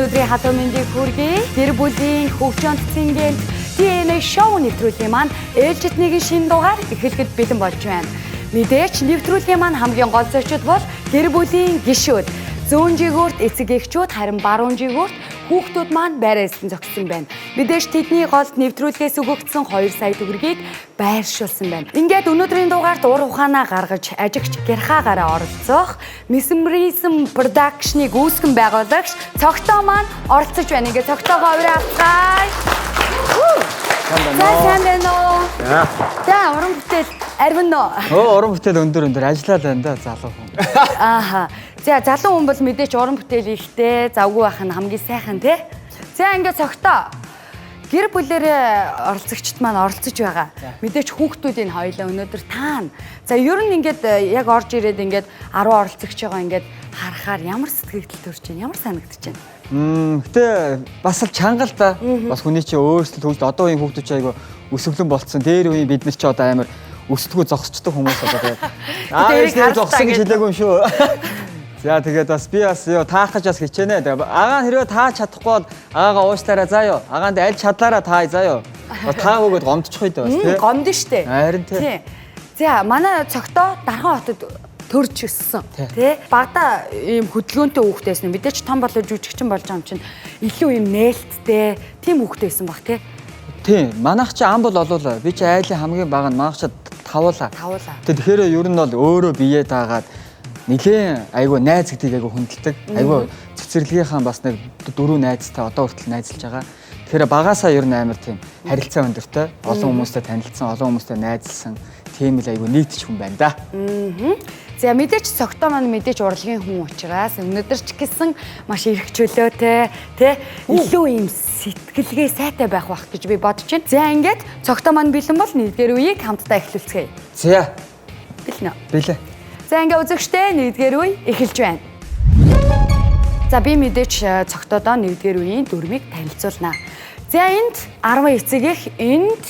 өнөөдрийн халуун мэндийг хүргэе. Гэр бүлийн хөгжөөнд цэнгэлт DNA шоу нэвтрүүлгийн маань ээлжид нэгэн шинэ дугаар эхлэхэд бэлэн болж байна. Мэдээч нэвтрүүлгийн маань хамгийн гол зочид бол гэр бүлийн гишүүд. Зүүн жигүүрт эцэг эхчүүд, харин баруун жигүүрт хүүхдүүд маань байраа эзлэн зогссон байна. Мэдээж тэдний голд нэвтрүүлгээс өгөгдсөн 2 сая төгрөгийг байршуулсан байна. Ингээд өнөөдрийн дугаарт ур ухаанаа гаргаж, ажигч гэрхаагаараа оролцох Mesmerism Production-ыг үүсгэн байгуулагч цогтоо маань оролцож байна. Ингээд цогтоогоо авраа авцгаая. Сайн байна уу? За, уран бүтээл арвин уу? Уран бүтээл өндөр ажиллаад байна да залуу хүн. Ааха. За, залуу хүн бол мэдээч уран бүтээл ихтэй, завгүй байх нь хамгийн сайхан тий. За, ингээд цогтоо. Гэр бүлэрээ оролцогчд маань оролцож байгаа. Мэдээч хүүхдүүдийн хоёлаа өнөөдөр таана. За, ер нь ингээд яг орж ирээд ингээд 10 оролцогч байгаа ингээд харахаар ямар сэтгэл төрж байна? Ямар санагдаж байна? Гэтэ бас л чангал да. Бас хүний чинь өөрсдөө төгсд одоо үеийн хүүхдүүд чинь айгу өсөглөн болцсон. Дээр үеийн бид нар ч одоо амар өсдгөө зогсчтой хүмүүс одоо. Тэрийг зогсон гэж хэлээгүй юм шүү. За тэгээд бас би бас таах гэж бас хичээнэ. Агаа хэрвээ тааж чадахгүй бол агаагаа уушлаараа заа ёо. Агаанд аль чадлаараа таая заа ёо. Таа өгөөд гомдчих үед бас тий. Гомдно штэ. Харин тий. За манай цогтоо Дархан хотод төрж өссөн тий. Багада ийм хөдөлгөөнтэй хүүхдээсэн. Мэдээч том болоо жүжигчин болж байгаа юм чинь илүү ийм нээлттэй тийм хүүхдээсэн баг тий. Тий. Манайх чи ам бол олуулаа. Би чи айлын хамгийн бага нь манайх чи тавуулаа. Тэгэхээр ер нь бол өөрөө биеэ даагаад нилээн айгу найз гэдгийг айгу хүндэлдэг. Айгу цэцэрлэгийнхаа бас нэг 4 найзтай одоо хүртэл найзалж байгаа. Тэгэхээр багаасаа ер нь амар тийм харилцаа өндөртэй, олон хүмүүстэй танилцсан, олон хүмүүстэй найзалсан тийм л айгу нийтч хүн байна да. За мэдээч цогтоо маань мэдээч урлагийн хүн учраас өнөөдөр ч гэсэн маш эрх чөлөөтэй тий илүү юм сэтгэлгээ сайтай байх бах гэж би бодож байна. За ингээд цогтоо маань бэлэн бол нэгдүгээр үеийг хамтдаа эхлүүлцгээе. За. Бэлэн үү? Бэлэн. За ингээ үзэгчтэй нэгдүгээр үе эхэлж байна. За би мэдээч цогтоодоо нэгдүгээр үеийн дүрмийг танилцуулнаа. За энд 10 эцэг эх, энд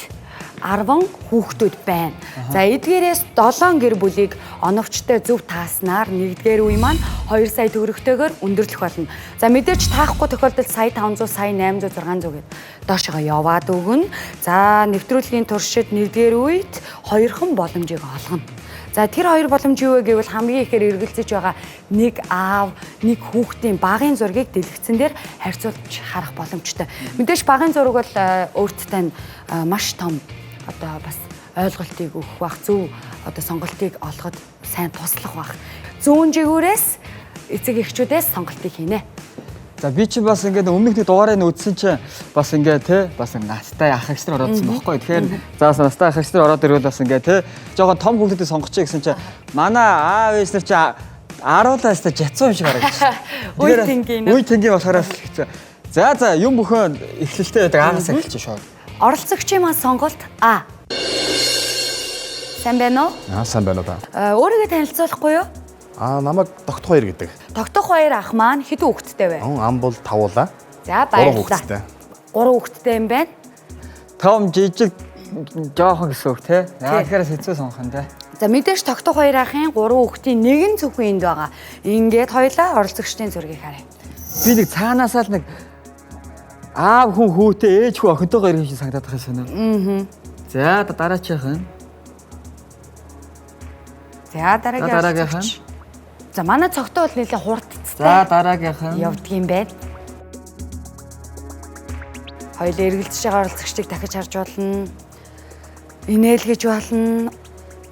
10 хүүхдүүд байна. За эдгээрээс 7 гэр бүлийг оновчтой зөв тааснаар нэгдүгээр үе маань 2 сая төгрөгтэйгээр өндөрлөх болно. За мэдээч таахгүй тохиолдолд сая 500, сая 800, 600 гээд доошоо яваад өгнө. За нэвтрүүлгийн туршид нэгдүгээр үед 2хан боломжийг олгоно. За тэр 2 боломж юу вэ гэвэл хамгийн ихээр эргэлзэж байгаа нэг аав, нэг хүүхдийн багын зургийг дэлгэцэн дээр харьцуулж харах боломжтой. Мэдээж багын зураг бол өөртөө маш том одоо бас ойлголтыг өгөх бах, зөв одоо сонголтыг олоход сайн туслах бах. Зүүн жигүүрээс эцэг эхчүүдээс сонголтыг хийнэ. За би чи бас ингээд өмнөх нэг дугаарыг үзсэн чинь бас ингээд те бас настай ах эгч нар ороодсон байхгүй. Тэгэхээр заас настай ах эгч нар ороод ирвэл бас ингээд те жоохон том хүүхдүүдийг сонгочих гэсэн чинь манай аав ээж нар чи аруулаас та жацсан юм шиг харагдаж. Үе тэнгийн. Үе тэнгийн болохоор хэвчээ. За юм бүхэн эхлэлтэй байдаг аагаас эхэлж шоо. Оролцогчийн маань сонголт А. Сайн байна уу? Сайн байна уу та. Өөрийгөө танилцуулахгүй юу? Намайг Тогт хоёр гэдэг. Тогтох хоёр ах маань хэдэн хүүхэдтэй вэ? Ам бол тавуулаа. За баярлалаа. 3 хүүхэдтэй юм байна. Том жижиг жоохон гэсэн үг те. Яа тэгэхээр хэцүү сонгох юм те. За мэдээж Тогтох хоёр ахын 3 хүүхдийн нэгэн зөвхөн энд байгаа. Ингээд хоёлаа оролцогчдын зургийг харъя. Би нэг цаанаасаа л нэг аав хүн хүүтэй ээж хүү охинтойгоо ирэх шиг санагдаад байгаа шээ. За дараачихын. За дараагийнхан. За манай цогтоо бол нэлээ хурдцтай. За дараагийнхан. Явдгийм байна. Хоёулаа эргэлзэж байгаа оролцогчдыг дахиж харж болно. Инээлгэж болно.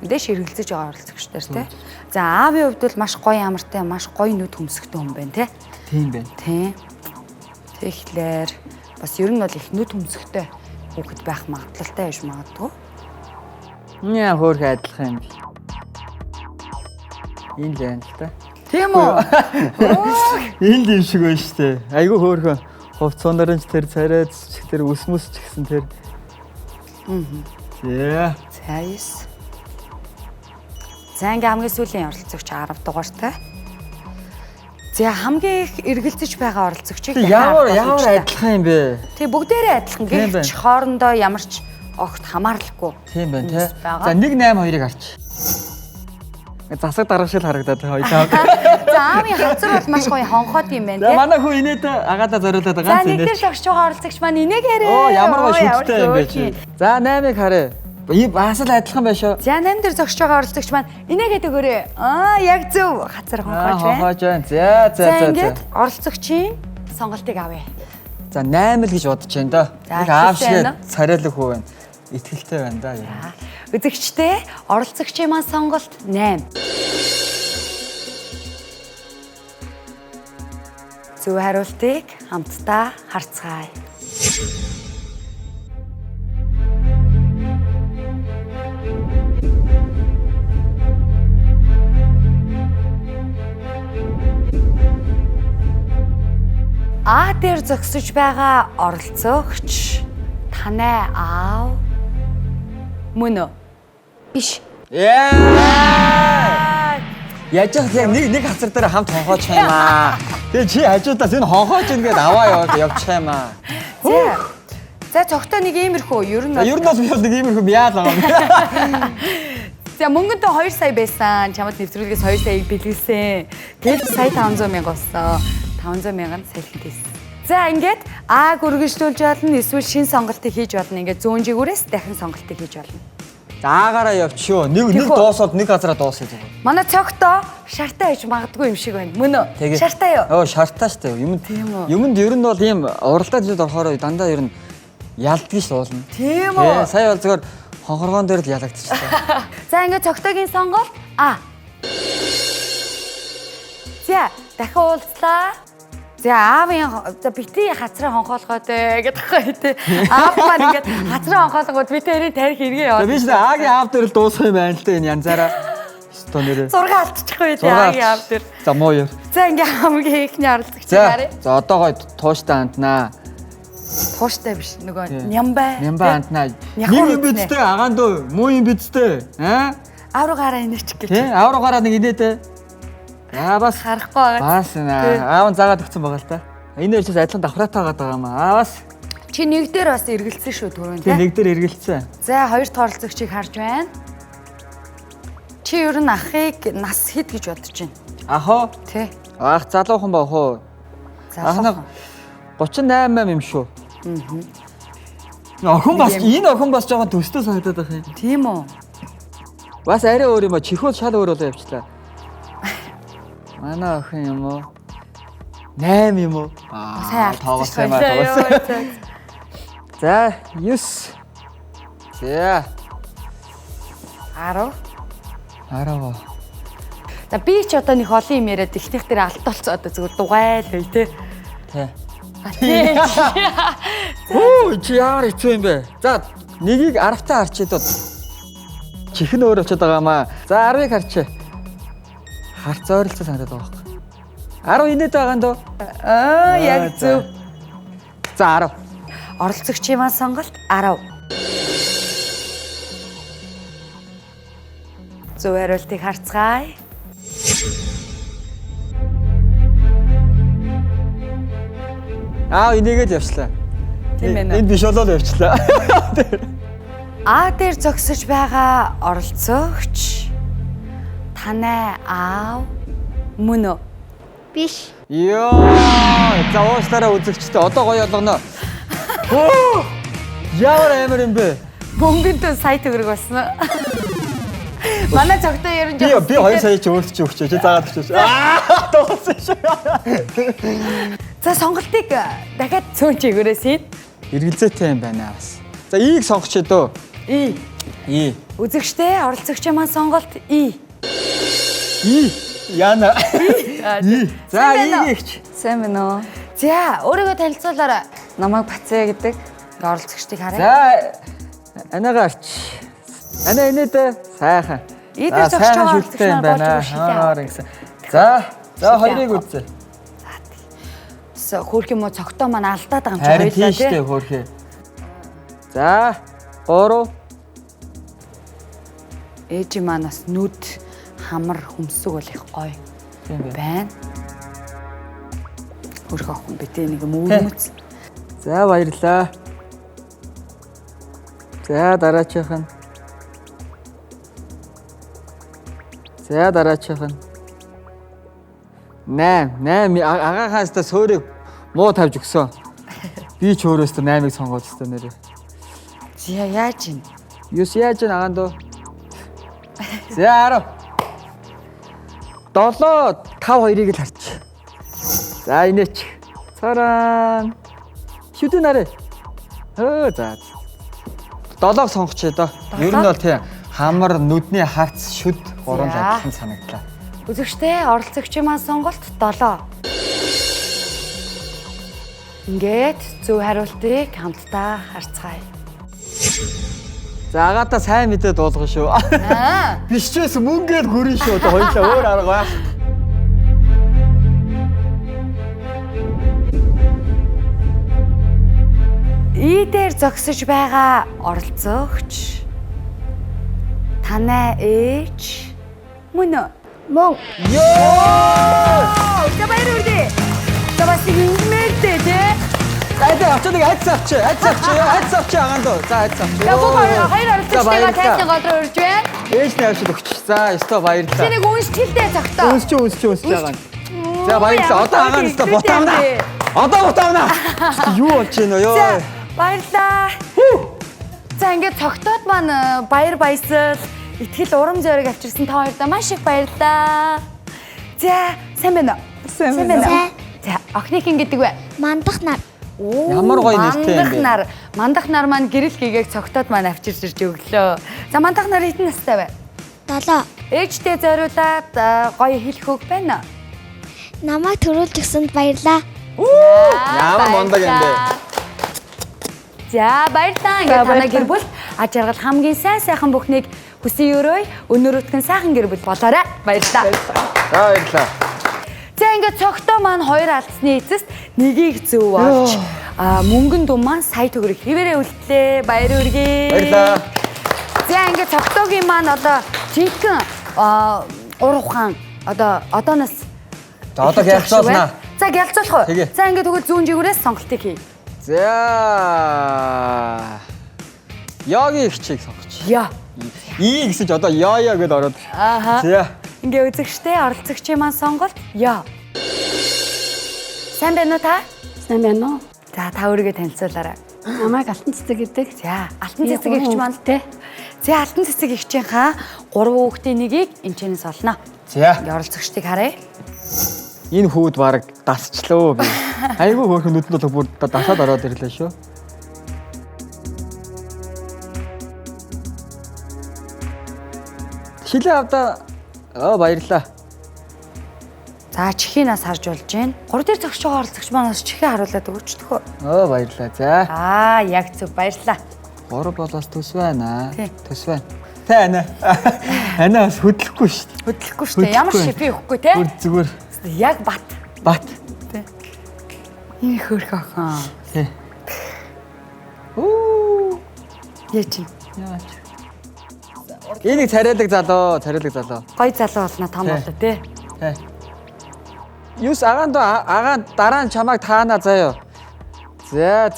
Мэдээж эргэлзэж байгаа оролцогчдэр тий. За аавын хувьд бол маш гоё амартай, маш гоё нүд хөмсгтэй хүн байна тий. Тийм байна. Тий. Тэгэхээр бас ер нь бол их нүд хөмсгтэй хүүхэд байх магадлалтай байж магадгүй. Яа хөөрхөн адилхан юм. Энд л байна л та. Тийм үү? Энд юм шиг байна шүү дээ. Айгүй хөөрхөн хувцсоноор нь тэр царайц тэр өсмөс ч гэсэн тэр. Яа. Цайс. За ингээм хамгийн сүүлийн оролцогч 10 дугаартай. За хамгийн их эргэлзэж байгаа оролцогчийг ямар адилхан юм бэ? Тэг бүгдээрээ адилхан. Гэвч хоорондоо ямар ч огт хамаарлахгүй. Тийм байна тий. За 182-ыг арч. Засаг дарга шиг харагдаад хоёлаа. За аавын хазар бол маш гоё хонхоод юм байна За тий. манай хүн инээд агаадаа зориулаад За ганц нэг дээр инээд. зогсож байгаа оролцогч маань инээгээрээ. Оо ямар гоё шүттэй юм бэ чи. хөөрхий. За 8-ыг харъя. Бас л адилхан байна шүү. За 8 дээр зогсож байгаа оролцогч маань инээгээд өгөөрэй. Яг зөв хазар хонхоож байна. Хонхоож байна. За. Ингээд оролцогчийн сонголтыг авъя. За 8 л гэж бодож байна да. За, Нэг аав ихтэй байна шиг царайлаг хүү байна. Итгэлтэй байна да. ер нь. Үзэгчтэй оролцогчийн маань сонголт 8. Зөв хариултыг хамтдаа харцгаая. А дээр зогсож байгаа оролцогч танай аав мөн үү? Биш. Яа! Яаж яг нэг хацар дээр хамт хонхооч юм аа. Тэгээ чи хажуудаас энэ хонхооч ингээд аваа явчих юм аа. За цогтой нэг иймэрхүү ер нь Ер нь бол би бол нэг иймэрхүү яал байгаа юм. За мөнгөндөө 2 сая байсан. Чамд нэвтрүүлгээс 2 саяыг бэлгэлсэн. Тэгэл сая 500 мянга болсон. 500 мянган салхинд хийсэн. За ингээд Ааг үргэлжлүүлж болно. Эсвэл шин сонголтыг хийж болно. Ингээд зүүн жигүүрээс дахин сонголтыг хийж болно. За аагаараа явчихё. Нэг дуусаад нэг газараа дуусах гэдэг. Манай цогтоо шартай хийж магадгүй юм шиг байна. Мөн үү? Шартай юу? Оо шартаа штэ. Юмд ер нь бол ийм уралдаад жил орохоор дандаа ер нь ялдгийг суулна. Тийм үү? Сая бол зөвхөн хонхоргоон дээр л ялагдчихлаа. За ингээд цогтойгийн сонголт А. За дахин уулзлаа. За аавын за бити хацраа хонхоолгоод гэдэг хөө тий. Аав маань ингээд хацраа хонхоолгоод би тэрийг тарих хэрэгээ яваа. Би ч аагийн аав дээр л дуусах юм байна л дээ энэ янзаараа. Өстөө нэрээ. Зураг алдчихгүй тий аавын аав дээр. За муу юу. За ингээд хамгийн ихний оролцогчийг харъя. За одоо гоё тууштай анднаа. Тууштай биш нөгөө нямбай. Нямбай анднаа. Нягур Нэг юм бидтэй агаан дөө муу юм бидтэй. Аа? Авруугаараа инеч гэж. Тий авруугаараа нэг инээтэй. Аа бас Харахгүй байгаа. бас аав заагаад өгсөн байгаа л та. Энэ ч адилхан давхраатай байгаа юм аа. Бас Чи нэг дээр бас эргэлцсэн шүү түрүүн тий тий. нэг дээр эргэлцсэн. За хоёр дахь оролцогчийг харж байна. Чи ер нь ахыг нас хэд гэж бодож байна? Ахоо. Тий. Ах залуухан баа хөө. Ахнаа 38 юм шүү. Охин бас энэ охин бас жоохон төстэй санагдаад байх юм. Тийм үү? Бас арай өөр юм аа. Чихвэл шал өөр болоо явчлаа. Манай охин юм уу? 8 юм уу? Сайн тоглосон юм аа. За 9. За 10. 10. За би ч одоо нэг олон юм яриад ихнийх дээр алт болцоо одоо зүгээр дугайл бай тээ. Тэ. Тий. Хөө чи яар хэцүү юм бэ? За нэгийг 10-таа харчаад бод. Чихэн өөр очиод байгаа маа. За 10-ыг харчаа. Харц ойролцоо санагдаад байгаа байхгүй. 10 инээд байгаа нь дөө. Яг зөв. За 10. Оролцогчийн маань сонголт 10. Зөв хариултыг харцгаая. Инээгээд явчлаа. Тийм ээ. Энд биш болоо явчлаа. А дээр зогсож байгаа оролцогч танай аав мөн үү? Биш. Йоо, за уушлаараа үзэгчтэй одоо гоё болгоно. Хөө! Ямар амар юм бэ? Мөнгөнд сая төгрөг болсон. Манай цогтой ер нь Би 2 сая ч өөрт чи өгч. Чи заагаад өгч. Дууссан шүү. За сонголтыг дахиад цөөн чигээрээс ийн. Эргэлзээтэй юм байна бас. За ийг сонгоч дөө. И. Үзэгчтэй оролцогчийн маань сонголт И. Яна. За игч. Сайн байна уу? За өөрийгөө танилцуулаарай. Намайг Бацаа гэдэг. Оролцогчдыг харъя. За анаагаарч. Анаа инээд сайхан. Идэр зогсож байгаа оролцогч юм маань байна. болж шилээ. Гэсэн. За хоёрыг үзье. Хөөрх юм уу цогтоо маань алдаад байгаа юм чи Харин хоёлаа тийштэй тий. хөөрхөө. За 3. Ээж маань бас нүд хамар хөмсөг бол их гоё Тийм бэ. байна. Хөөрх охин битээ нэг юм өвмөц. За баярлаа. За дараачихын. За дараачихын. 8 агаагаас сөөрийг муу тавьж өгсөн. Би ч өөрөөсөө 8-ыг сонгоод өстой нэрээ. Зя яаж ийн? Юус яаж ийн агаан дөө? За 10. 7 5-2-ыг л харч. За инээч. Царан. Шүдэн нарэ. За. 7-ыг сонгоч доо. Ер нь бол тийм хамар, нүдний харц, шүд гурван адилхан санагдлаа. Үзэгчтэй оролцогчийн маань сонголт 7. Ингээд зөв хариултыг хамтдаа харцгаая. За агаата сайн мэдээ дуулган шүү. Биш ч гэсэн мөнгөөр хүрэн шүү. Одоо хоёулаа өөр арга байх. Дээр зогсож байгаа оролцогч танай ээж мөн үү? Мөн. Ёо! За баяр хүргэе. За бас ингэмээртэй тий. За очоо нэг айц авч агаан дөө. За айц авч. За бүх хоёр оролцогчдойгоо тайлбар годроо урьж байна. Ээж нь авчид өгч. За ёстой баярлалаа. Чи нэг үнсгэлтэй цогтоо. Үнсч агаан. За баярлалаа. Одоо агаан ёстой бутаавна. Одоо бутаавна. Юу болж байна ёо? За баярлалаа. За ингээд цогтоод маань баяр баясал итгэл урам зориг авчирсан та хоёрдаа маш их баярлалаа. За сайн байна уу? Сайн байна. За охиныхин гэдэг вэ? Мандах нар. Ямар гоё нэртэй юм бэ? Мандах нар маань гэрэл гэгээг цогтоод маань авчирч ирж өглөө. За мандах нар хэдэн настай вэ? 7. Ээжтэй зориулаад гоё хэлэх үг байна уу? Намайг төрүүлж өгсөнд баярлаа. Ямар мондог юм бэ? За баярлалаа. Ингээд танай гэр бүл аж аргал хамгийн сайхан бүхнийг хүсэн өрөө өнөр өтгөн сайхан гэр бүл болоорой. Баярлалаа. За баярлалаа. За ингээд цогтоо маань хоёр алдсны эцэст нэгийг зөв олж мөнгөн дум маань сая төгрөг хэвээрээ үлдлээ. Баяр хүргэе. Баярлалаа. За ингээд цогтоогийн маань одоо жинхэнэ уруухан одооноос За одоо гялцуулнаа. За гялцуулах уу? Тэгээ. За ингээд тэгвэл зүүн жигүүрээс сонголтыг хий. За. Яагийн хчийг сонгоч. Яа. И гэсэн чи одоо яа гэдээ ороод. Ааха. За. Ингээ үзэгчтэй оролцогчийн маань сонголт яа. Сайн байна уу та? Сайн байна уу? За та өөрийгөө танилцуулаарай. Намайг Алтан цэцэг гэдэг. За Алтан цэцэг эгч маань те. За Алтан цэцэг эгчийнхаа 3 хүүхдийн нэгийг энэчнээс олно. За. Ингээ оролцогчдыг харъя. Энэ хүүд баг дасчлаа би. Айгүй хөөрхөн нүдэнд бол бүр дасаад ороод ирлээ шүү. Шилээ авда. Баярлалаа. За чихийнээс харж болж байна. 3 дээр зогсож байгаа оролцогч манаас чихээ харуулад өгч төхөө. Баярлалаа. За. Яг зөв баярлалаа. 3 болоос төс байна. Тий. Төс байна. Тэ ана. Ана бас хөдлөхгүй шүү дээ. Хөдлөхгүй шүү дээ. Ямар шипи өгөхгүй те. Бүр зүгээр. Яг бат. Бат. Энэ хөрх охин. Тий. Оо. Яач. Энийг царайдаг залуу. Гой залуу болно том Тий. болоо те. Тий. Юус агаан дараа нь чамайг таана заяа. За.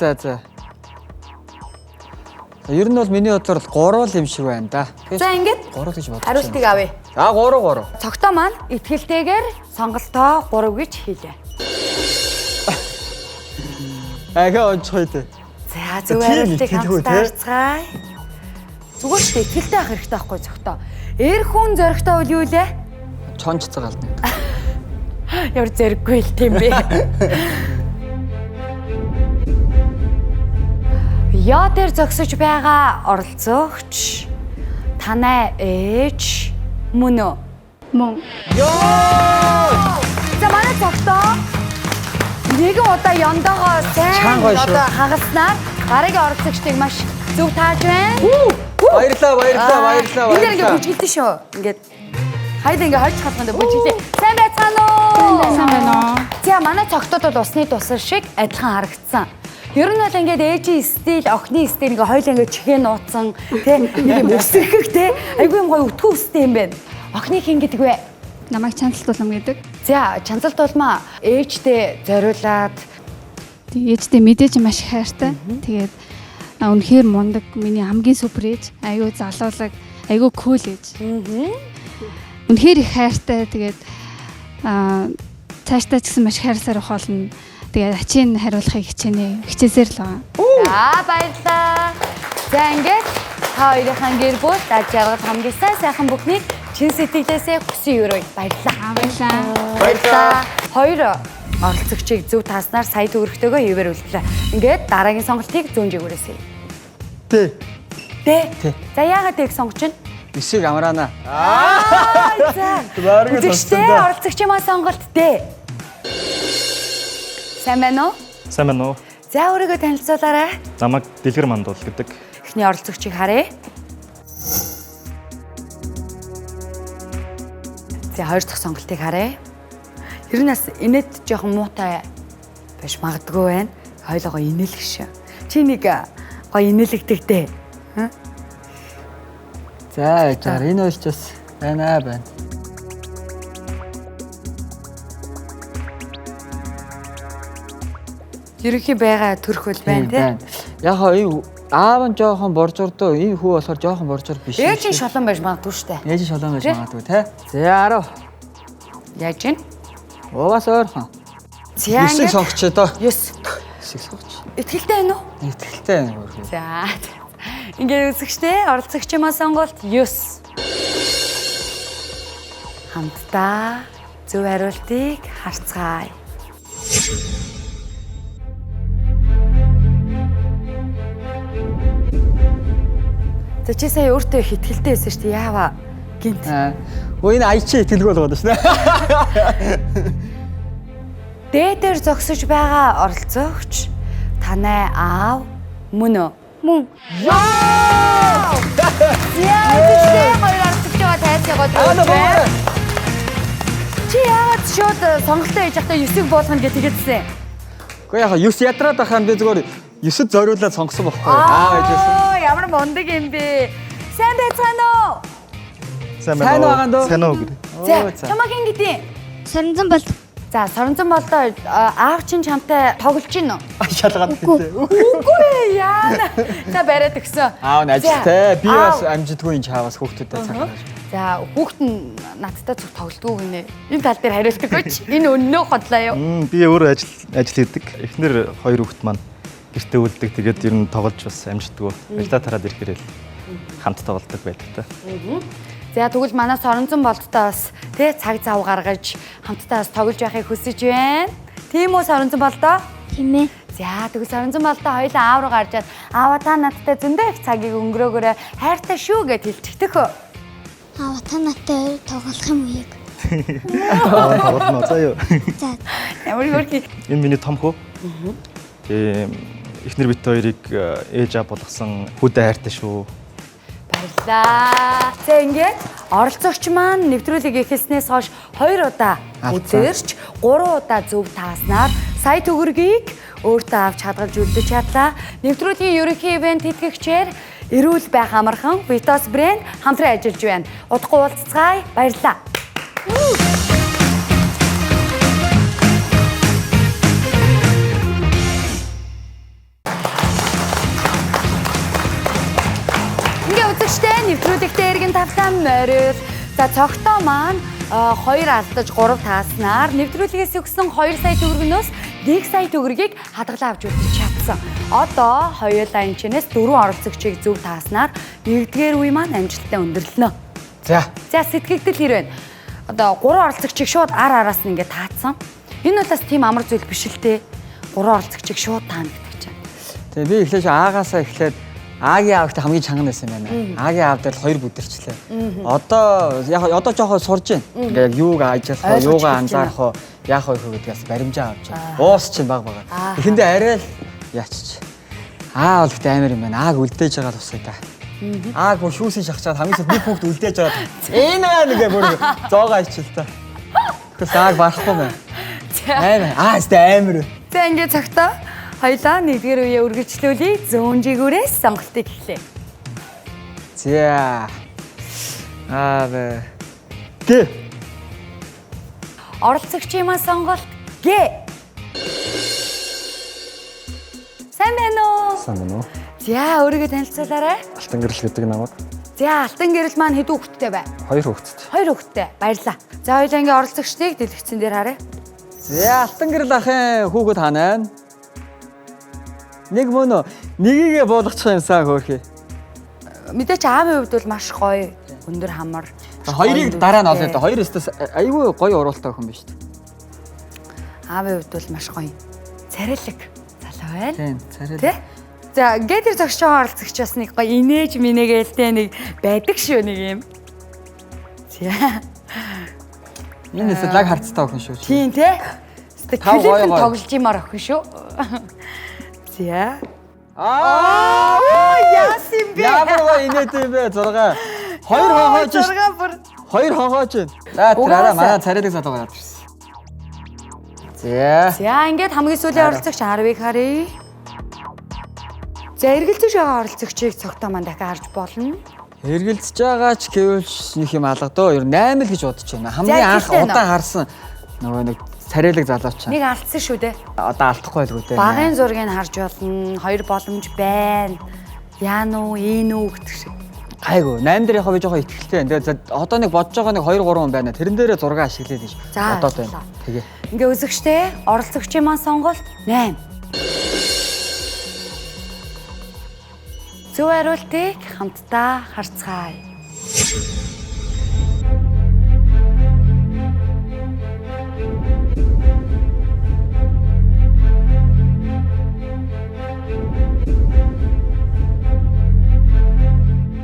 Ер нь бол миний бодлоор 3 юм шиг байна да. За ингээд 3 гэж бодож. хариултыг авъя. За 3. Цогтоо маань итгэлтэйгээр сонголтоо 3 гэж хийлээ. Ага онцгой дээ. За зөв хариултыг хамтдаа харцгаая. Зүгээр ч итгэлтэй ах хэрэгтэй байхгүй цогтоо. Эр хүн зөрөгтэй бол юу лээ? Чонч цагаална. Ямар зэрэггүй л тийм бэ. Яа дээр зогсож байгаа оролцогч танай ээж мөн үү? Мөн. За манай цогтоо нэгэн удаа яндагоо сайн одоо хагаснаар дараагийн оролцогчдыг маш зөв тааж байна. Баярлалаа. Энд ингээ бүжгэлдэн шүү. Ингээд хайд ингээ хойч хатганд бүжгэлээ. Сайн байцгаана уу? Сайн байна уу? За манай цогтуудад усны тусар шиг адилхан харагдсан. Ер нь бол ингээд ээжийн стил, охины стил ингээ хоёул ингээ чихээ нууцсан, тэ нэг юм өсөрхөх тэ айгүй юм гоё өтгөө өстэй юм байна. Охины хин гэдэг вэ? Намайг Чанцалт улам гэдэг. За Чанцалт улмаа ээжтэй зориулаад Ээжтэй мэдээж маш их хайртай. Тэгээд үнэхээр мундаг, миний хамгийн супер ээж, айгүй залуулаг, айгүй кул ээж. Үнэхээр их хайртай. Тэгээд цаашдаа ч гэсэн маш хайрсаар ах болно. Тэгээд ачийн хариулахыг хичээсээр л байгаа. За баярлалаа. За ингээд та хоёрын гэр бүл аж аргад хамгийн сайхан бүхнийг чин сэтгэлээсээ хүсэн өрөөе. Баярлалаа. Баярлалаа. Хоёр оролцогчийг зөв тааснаар сая төгрөгтэйгөө хэвээр үлдлээ. Ингээд дараагийн сонголтыг зүүн жигүүрээсэй. Тэ. За яагаад тийг сонгож байна? Эсийг амраана. За. Дараагийн Үзэгчтэй сонссон да. оролцогчмаа сонголт дээ. Сайн байна уу? Сайн байна уу? За өөрийгөө танилцуулаарай. Намайг Дэлгэр Мандуул гэдэг. Эхний оролцогчийг харъя. За хоёр дахь сонголтыг харъя. Ер нь бас инээд жоохон муутай байж магадгүй байна. Хойлогоо инээлэх шүү. Чи нэг гоё инээлэгдэг дээ. За яжаар энэ ойлч бас байна. Ерөнхий байгаа төрх хөл байна тий. Яг энэ аав нь жоохон боржордоо энэ хүү болохоор жоохон боржор биш. Ээж нь шолон байж магадгүй шүү дээ. Ээж нь шолон байж магадгүй те. За 10. Яаж гин? Угаас ойрхон. За Эсийг сонгоч доо. 9. Эсийг сонгоч. Итгэлтэй байна уу? Итгэлтэй байна өөрөө. За. Ингээд үзэгчтэй оролцогчмаа сонголт 9. Хамтдаа зөв хариултыг харцгаая. За чи сая өөртөө их итгэлтэй байсан шүү дээ. Яава гинт. Өө энэ аяч итгэлгүй болгоод байна шнэ. Дээдээр зогсож байгаа оролцогч танай аав мөн үү? Мөн. Вау! Яа, үзэгчтэй хоёр оролцогч байгаа тайцгаа байна. Чи яагаад шууд сонголтоо хийж байхдаа 9-ийг болгоно гэж тэгээдсэн? Гэхдээ яг 9 ядраад байхаар би зүгээр 9-д зориулаад сонгосон байхгүй. Ээжсэн. Ямар мундаг юм бэ? Сайн байцгаана уу? Сайн байгаа дөө. Сайн уу гэрээ. За, чамаг ингэдیں۔ Соронзон бол За, соронзон болдоо аав чинь чамтай тоглож гин үү? Шалгаад хэлээ. Үгүй яана. За, бариад өгсөн. Аав нь ажилтай. Би бас амжидгүй энэ чаавас хүүхдүүдэд цаг гаргаж. За, хүүхэд нь надтай зүг тоглодгоо гинэ. Энэ тал дээр хариултаггүй ч энэ өннөө хотлоо юу? Би өөрөө ажил хийдэг. Эхнэр хоёр хүүхэд маань гэртээ үлддэг. Тэгээд ер нь тоглож бас амждаггүй. Ажилдаа тараад ирэхээр л хамт тоглодог байдаг та. За тэгвэл манай соронзон болдтой бас тий цаг зав гаргаж хамтдаа бас тоглож байхыг хүсэж байна. Тийм үү соронзон болдоо? тийм ээ. За тэгвэл соронзон болдоо хоёулаа аав руу гарчаад аава та надтай зөндөө их цагийг өнгөрөөгөөрэй. Хайртай шүү гэд хэлчихдэг хөө. Аа та надтай тоглох юм уу яг? Тоглоно заяа. За Ямар хөрхий. Энэ миний том хүү. Тэгээ эхнэр бит хоёрыг ээж аав болгосон хүүдээ хайртай шүү. Баярлаа. За ингээд оролцогч маань нэвтрүүлгийг эхэлснээс хойш 2 удаа үзэрч 3 удаа зөв тааснаар сая төгрөгийг өөртөө авч хадгалж үлдэж чадлаа. Нэвтрүүлгийн ерөнхий ивент тэтгэгчээр эрүүл байх амархан Vitos брэнд хамтран ажиллаж байна. Удахгүй уулзцгаая. Баярлалаа. Үзэгчтэй нэвтрүүлэгтээ эргэн тавтан морил. За цогтоо маань 2 алдаж 3 тааснаар нэвтрүүлгээс өгсөн 2 сая төгрөгнөөс 1 сая төгрөгийг хадгалаа авч үлдэж чадсан. Одоо хоёулаа энэ чинээс 4 оролцогчийг зөв тааснаар 1-р үе маань амжилттай өндөрлөнө. За. За сэтгэгдэл хэр байна? Одоо 3 оролцогчийг шууд араас нь ингээд таацсан. Энэ бол бас тийм амар зүйл биш л дээ. 3 оролцогчийг шууд таана гэдэг чинь. Тэгээ би эхлээд аагаасаа эхлээд Агийн аавтай хамгийн чанган байсан юм байна. Агийн аав дээр 2 бүдэрчлээ. Одоо яг одоо жоохон сурж байна. Ингээ яг юуг ажиллах, юугаа анзаарах, яах вэ гэдгээс баримжаа авч байна. Уус чинь баг байгаа. Эхэндээ арай л яачих. Аа бол гэдэг амар юм байна. Ааг үлдээж байгаа тусгай та. Ааг бүр шүүсийн шахчаад хамгийн сүүлд нэг хүүхд үлдээж байгаа. Энэ нэгэ бүр зоогоо ичил та. Тэгээс ааг барахгүй байна. Амар. Сте амар. За ингээ цагтаа хоёлаа 1-р үеэ үргэлжлүүлээ. Зүүн жигүүрээс сонголтыг эхлэе. За. Г. Оролцогчийн маань сонголт Г. Сайн байна уу? Сайн байна уу? За өөрийгөө танилцуулаарай. Алтан гэрэл гэдэг намайг. За алтан гэрэл маань хэдэн хүүхэдтэй бай? 2 хүүхэдтэй. 2 хүүхэдтэй. Баярлалаа. За хоёлаа ингээ оролцогчдыг дэлгэцэн дээр харъя. За алтан гэрэл ахын хүүхэд ханаа. Нэг мөн нэгийгээ буулгачих юмсан хөөхий. Мэдээч аавын хувьд бол маш гоё. Өндөр хамар. Хоёрыг дараа нь олоо. Хоёр өстөс айгүй гоё уралтай охин биш үү? Аавын хувьд бол маш гоё. Царайлаг залуу байна. Тийм, царай. Тэ? За, гэтэр зогсчоо оролцогч бас нэг гоё инээж минэгээл тэ нэг байдаг шүү нэг юм. За. Энэ лаг харцтай охин шүү. Тийм тэ? Тав гоё Клипэн гоё. тоглож юмар охин шүү. За. Аа! Яасан бэ? Ямар гоё инээд юм бэ 6. Хоёр хонхооч. Зургаа бүр. Хоёр хонхооч. За тэраараа манай царайлаг залуу гараад ирсэн. За. За, ингээд хамгийн сүүлийн оролцогч 10-ыг харъя. За, эргэлзэж байгаа оролцогчийг цогтой маань дахин харж болно. Эргэлзэж байгаа ч гэвэлж нэг юм алгадөө. Ер нь 8 л гэж бодож байна. Хамгийн анх гэхдээ удаан харсан нөгөө нэг царайлаг залууч. Нэг алдсан шүү дээ. Одоо алдахгүй байлгүй дээ. Багын зургийг харж болно. Хоёр боломж байна. Яан уу, ийм үү гэх шиг. Гайгүй. 8 дээр яг би жоохон ихтэй. Тэгээд одоо нэг бодож байгаа нэг 2 3 хүн байна. Тэрэн дээрээ 6 ашиглая гэж За, бодоод байна. Тэгээ. Ингээ үзэгчтэй оролцогчийн маань сонголт 8. Зөв хариултыг хамтдаа харцгаая.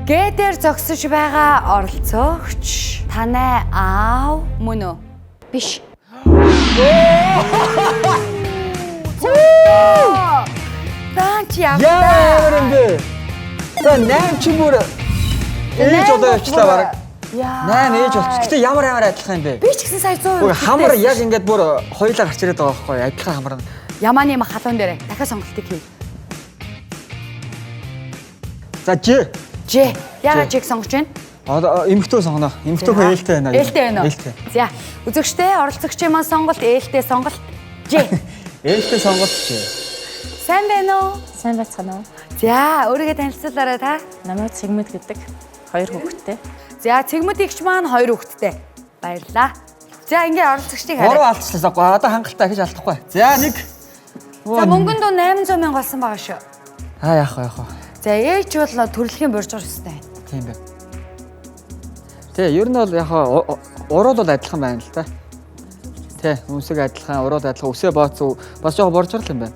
Гэтэр зогсож байгаа оролцогч танай аав мөн үү? Биш. Танч Ямар юм бэ? За 8 ч бүр ээж одоо явчлаа баг. 8 ээж болчих. Гэтэ ямар адилхан юм бэ? Би ч гэсэн сая 100%. Бүр хамар яг ингээд бүр хоёулаа гарч ирээд байгаа байхгүй адилхан хамар. Ямааны юм халуун дээр дахиад сонголтыг хий. За Ж. Ж. Яагаад Жиг сонгож байна? Одоо эмхтөө сонгоно. Эмхтөөхөө ээлтэй байна. Ээлтэй байна уу? Ээлтэй. За, үзэгчтэй оролцогчийн маань сонголт ээлтэй сонголт Ж. Ээлтэй сонголт Ж. Сайн байна уу? Сайн байцгаана уу? За, өөрийгөө танилцуулаарай та. Намайг Цэгмэд гэдэг. 2 хүүхэдтэй. За, Цэгмэдигч маань 2 хүүхэдтэй. Баярлалаа. За, ингээ оролцогчдыг Гурав харъя. алдчихлаа. Одоо хангалттай хийж алдахгүй. За нэг. За, мөнгөнд доо 800 мянга болсон байгаа шүү. Яах вэ? За, ээж бол төрөлхийн боржор өстэй. Тийм байна. Тэ, ер нь бол яг урууд бол адилхан байна л та. Тэ, үнсэг адилхан, урууд адилхан, үсээ бооцоо бас жоохон боржор л юм байна.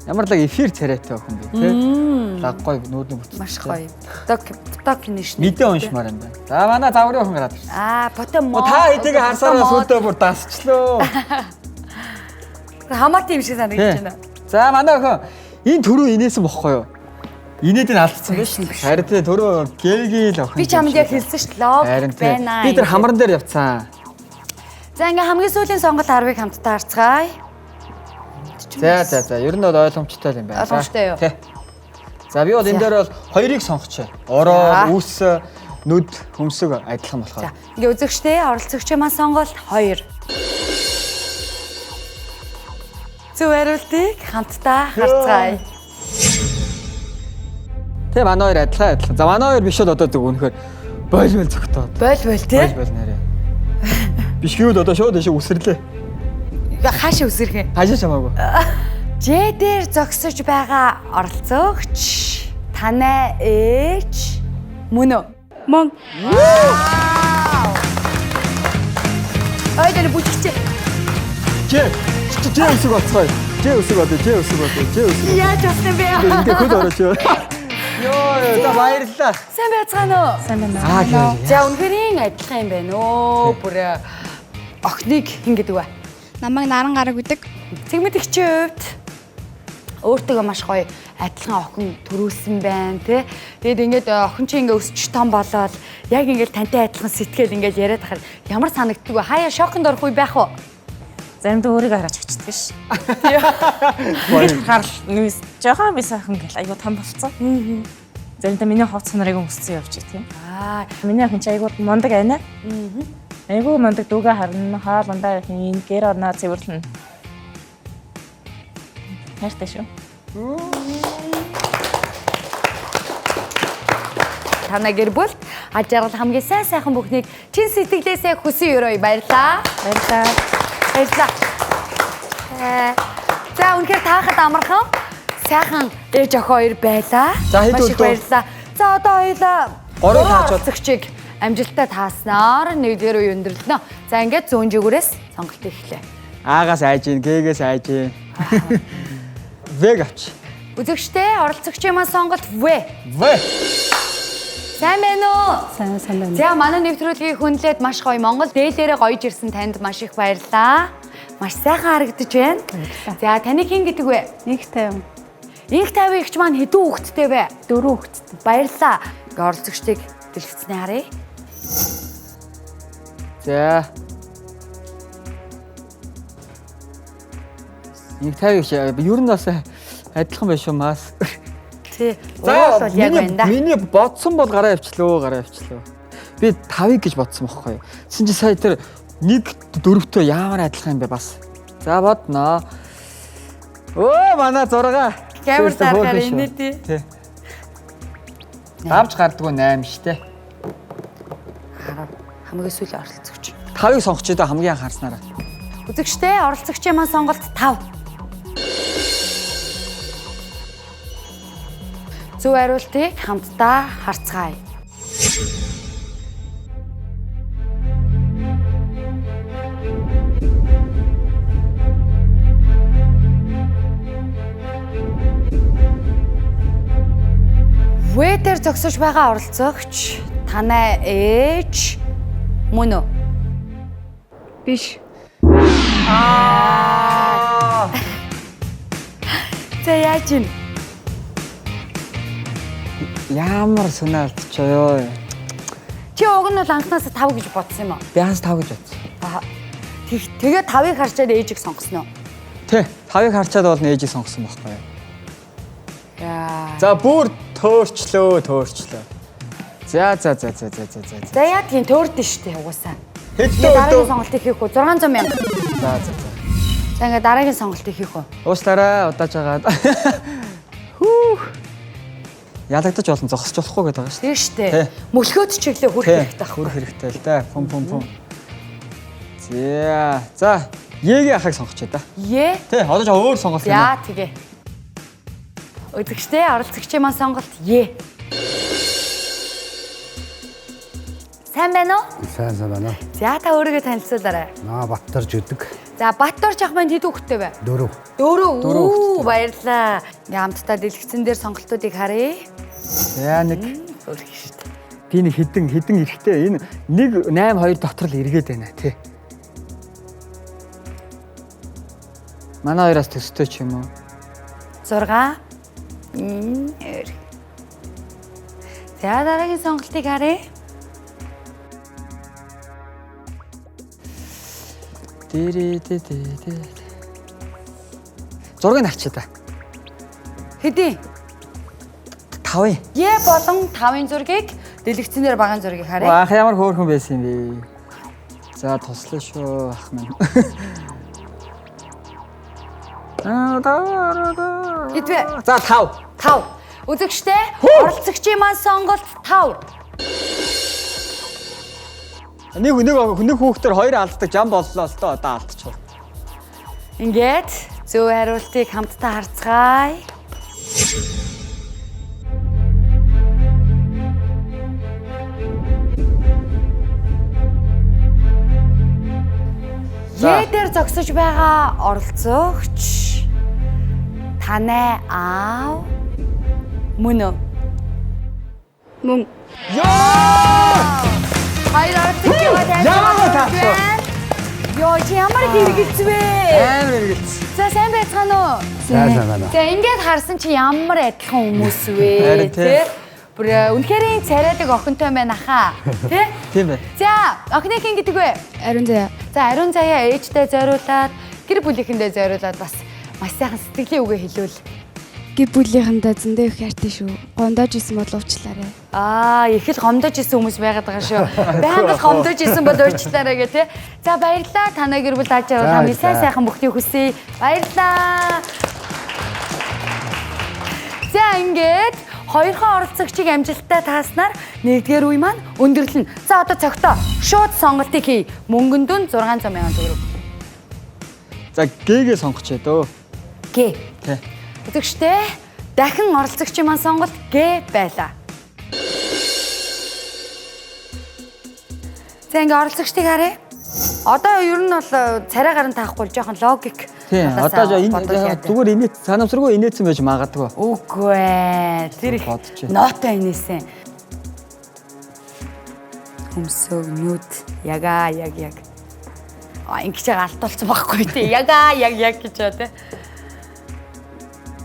Ямар лаг эфир царайтай охин бэ, тэ? Лаг гоё нүүдний бүтц. Маш гоё. Ток нэш. Мэдээ уншмаар юм байна. За манай даврын охин гараад ирсэн. Потом Та хэдийг харсараа сүлдөө бүр дасчлоо. Хамаат юм шиг санагдаж байна. За манай охин энэ төрөө инээсэн бохгүй юу? Инээдийг алдсан биш үү? Харин тэ төрөө гээгийн л охин. Би чамд яг хэлсэн шүү дээ. Лог байна. Би тэр хамран дээр явцсан. За ингээ хамгийн сүүлийн сонголт 10-ыг хамтдаа харцгаая. За. Ер нь бол ойлгомжтой юм байна. Ойлгомжтой юу? Тий. За би бол энэ дээр бол хоёрыг сонгоч. Ороо, үс, нүд, хөмсөг адилхан болохоор. За ингээ үзэгчтэй оролцогчийн маань сонголт 2. Зөв хариултыг хамтдаа харцгаая. Тэ манай хоёр адилхан. За манай хоёр биш бол одоо зөв үнэхээр бойлмол зөгтөө. Бойл тий. Бойл нэрээ. Биш гэвэл одоо шууд дэше үсрлээ. Хаашаа үсрэх юм? Хажаа чамаагүй. Ж дээр зогсож байгаа оролцогч танай ээж мөн үү? Мөн. Ойдэр бүжигч. Ж үсэг болцгоо. Ж үсэг болоо. Яаж болсон бэ? Ингээ хөл орооч. Йоо, за баярлалаа. Сайн байцгаана уу? Сайн байна. За үнэхээр адилхан юм байна өө. Бүр охиныг хин гэдэг вэ? Намайг наран гараг гэдэг. Цэгмэдэгчийн хувьд өөртөө маш гоё адилхан охин төрүүлсэн байна тий. Тэгээд ингээд охин чинь ингээд өсч том болоод яг ингээд тантай адилхан сэтгэл ингээд яриад тахад ямар санагддаг вэ? Хаяа шоконд орох үе байх уу? Заримдаа өөрийгөө хараач очдөг ш. Харал нүс жоохон би сайхан гэл айгуу том болцсон. Заримдаа миний хувцс нарыг өссөн явж тийм. Миний охин ч айгуу мондог байна. Айгуу мондог дүүгээ харна, хаалгандаа хийн, гэр орноо цэвэрлэн. Хайртай шүү. Танай гэр бүл аж аргал хамгийн сайн сайхан бүхнийг чин сэтгэлээсээ хүсэн өрөөе баярлаа. Баярлалаа. Баярлалаа. За үнэхээр таахад амархан сайхан ээж охин хоёр байлаа. За, хэд Маш их үлдээ? баярлалаа. За одоо хоёулаа Гурван тааж бол. оролцогчийг амжилттай тааснаар нэгдүгээр үе өндөрлөнө. За ингээд зүүн жигүүрээс сонголт эхлэе. Аагаас айж гин, гээгээс айж гин. Вэг авч. Үзэгчтэй оролцогчийн маань сонголт В. В. Сайн байна уу? Сайн байна. За манай нэвтрүүлгийг хүнлээд маш гоё Монгол дээлээрээ гоёж ирсэн танд маш их баярлалаа. Маш сайхан харагдаж байна. За таны хэн гэдэг вэ? 150. Инх 50 ихч маань хэдэн хүүхэдтэй вэ? 4 хүүхэдтэй. Баярлалаа. Оролцогчдыг дэлгэцнээ харъя. За. Нэг тавь ер нь бас адилхан байх шүү мас. Тий. Уул бол яг байна да. Миний бодсон бол гараа явчлаа. Би 5-ыг гэж бодсон байхгүй юу. Тэгсэн чи сая тэр 1-4-тэй ямар адилхан юм бэ бас. За бодноо. Өө манай 6. Камер тарахаар инээ тий. Тий. Авч гардггүй 8 штэ. Хамгийн сүүлийн оролцогч. 5-ыг сонгоч доо хамгийн анхаарснараа. Үзэгчтэй оролцогчийн маань сонголт 5. Зөв хариултыг хамтдаа харцгаая. Вэтер зогсож байгаа оролцогч танай ээж мөн үү? Биш. За яаж юм? Ямар санаалтчаа ёо. Чи уг нь бол анхнаасаа 5 гэж бодсон юм уу? Би хаас 5 гэж бодсон. Тэгээд 5-ыг харчаад ээжийг сонгосон уу? Тий, 5-ыг харчаад бол ээжийг сонгосон байхгүй юу. Яа. За бүр төөрчлөө. За. За яа тийм төөрдөн штэ угаасаа. Хэдэн Дараагийн өдөө. сонголтыг хийх үү? 600 мянга. За. За ингээд дараагийн сонголтыг хийх үү? Ууслаарай удааж агаад. Хүү. Ялагдаж олон зогсож болохгүй гэдэг байгаа шүү. Тийм штэ. Тий. Мөлхөөд чиглээ хүрх хэрэгтэй Хүрх хэрэгтэй л да. Пум. За. Егийн ахыг сонгоч да. Е. Тий, одоо ч өөр сонголт юм. Яа тэгээ. Үзэгчтэй оролцогчийн маань сонголт Е. Сайн байна уу? Сайн байна. За та өөрийгөө танилцуулаарай. Баттар жидэг. За Баттор жах маань хэд хүүхэдтэй вэ? 4. 4. Үү, баярлаа. Ингээ хамтдаа дэлгэцэн дээр сонголтуудыг харъя. За нэг Өөрх шүү дээ. би нэг хідэн эрэхтэй энэ 182 дотор л эргээд байна тий. Манай хоёроос төстэй ч юм уу? 6. За дараагийн сонголтыг харъя. Зургийг авчи та. Хэдий? 5. Е болон 5-ын зургийг дэлгэцэн дээр багаан зургийг харъя. Ах ямар хөөрхөн байсан юм бэ? За туслаа шүү ах минь. Хэдвэ? За 5. 5. Үзэгчтэй оролцогчийн маань сонголт 5. Нэг хүүхдэр 2 алддаг жам боллоо л доо одоо алдчихв. Ингээд зөв хариултыг хамтдаа харцгаая. Е дээр зогсож байгаа оролцогч танай аав мөн үү? Мөн. Хоёр оролцогч Ямар таасан? Йоо, чи ямар хэрэгэлцвэ? Амар хэрэгэлц. За сайн байцгаана уу? Сайн байна. За ингээд харсан чи ямар адилхан хүмүүс вэ? Харин тий. Тэ? Бүр үнэхээр царайдаг охинтой байна хаа. Тэ? Тийм бай. За, охины хэн гэдэг вэ? Ариун заяа. За, ариун заяа ээжтэй зориулаад, гэр бүлийнхэндээ зориулаад бас маш сайхан сэтгэлийн үгээ хэлвэл. Гэр бүлийнхэндээ зөндөө их хайртай шүү. Гондоож исэн бол уучлаарай. Их л гомдож исэн хүмүүс байгаад байгаа шүү. Байнга гомдож исэн бол уучлаарай гэх тээ. За, баярлалаа. Танай гэр бүл тааж байгаа хамгийн сайхан бүхнийг хүсье. Баярлалаа. За, ингээд хоёрхан оролцогчийг амжилттай тааснаар нэгдүгээр үе маань өндөрлөнө. За одоо цогтоо шууд сонголтыг хий. Мөнгөн дүн 600 сая төгрөг. За Г-гээ сонгоч дөө. Г. Тий. Үзэгчтэй дахин оролцогчийн маань сонголт Г байлаа. За ингээ оролцогчдыг харъя. Одоо ер нь бол царай гарын таахгүй жоохон логик. Тий. Одоо энэ зүгээр инээд санамсаргүй инээдсэн байж магадгүй. Үгүй ээ. Тэр их Бодчих. ноото инээсэн. Хөмсөг нүд яга яг. Ингэж алтуулсан байхгүй тий. Яга яг гэж баа тий.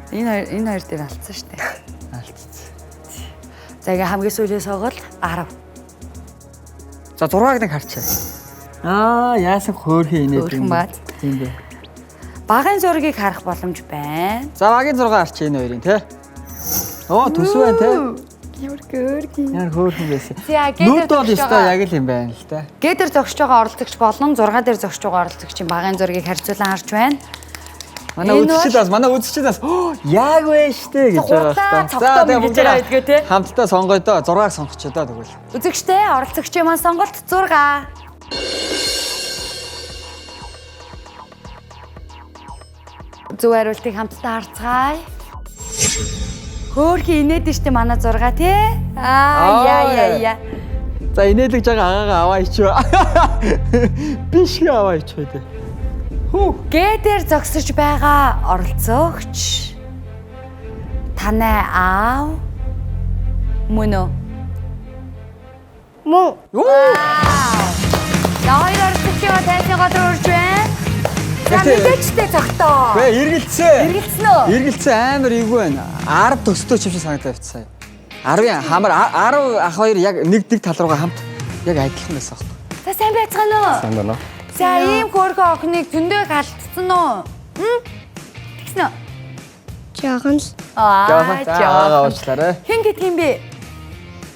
Энэ хоёр дээр алдсан шүү дээ. Алдсан. За ингээ хамгийн сүүлийн сонголт 10. За 6-ыг нэг харчаа. Яасан хөөрхөн инээд Хөөрхөн баад. Тийм дээ. Багын зургийг харах боломж байна. За багийн 6 харчаа энэ хоёрын тий. Төс байна тий. Ямар хөөрхөн. Яар хөөрхөн байсан. За Нүд бол өстой яг л юм байна л та. Г дээр зогсож байгаа оролцогч болон 6 дээр зогсож байгаа оролцогчийн багын зургийг харьцуулан харж байна. Манай үзэгчид бас яг вэ штэ гэж байгаа та. За тэгээ бүгд идгээ тий. хамтдаа сонгоё доо 6-ыг сонгоч доо тэгвэл. Үзэгчтэй оролцогчийн маань сонголт 6. Зөв хариултыг хамтдаа харцгаая. Хөөрхөн инээд штэ манай 6 тий. Яа. За инээлгэж байгаа агаагаа аваа ичвэ. Биш аваа ичвэ дээ. Г дээр зогсож байгаа оролцогч танай аав мөн үү? Мөн. Хоёр оролцогчийн тайлбараар урьж байна. За мэдээчтэй цогтоо. Гэ эргэлцээ. Эргэлцэн үү? Эргэлцээ амар ийгүү байна. 10 төстэй ч юм шиг санагдаад байна. 10-ын хамар 10 ах хоёр яг нэг тал руугаа хамт яг адилхан байсан аахгүй. За сайн байцгаана уу? Сайн байна уу? За ийм хөөрхөн охиныг зөндөө халтцсан уу? Тэгсэн үү? Жохон л Жаахан уучлаарай. Хэн гэдэг юм бэ?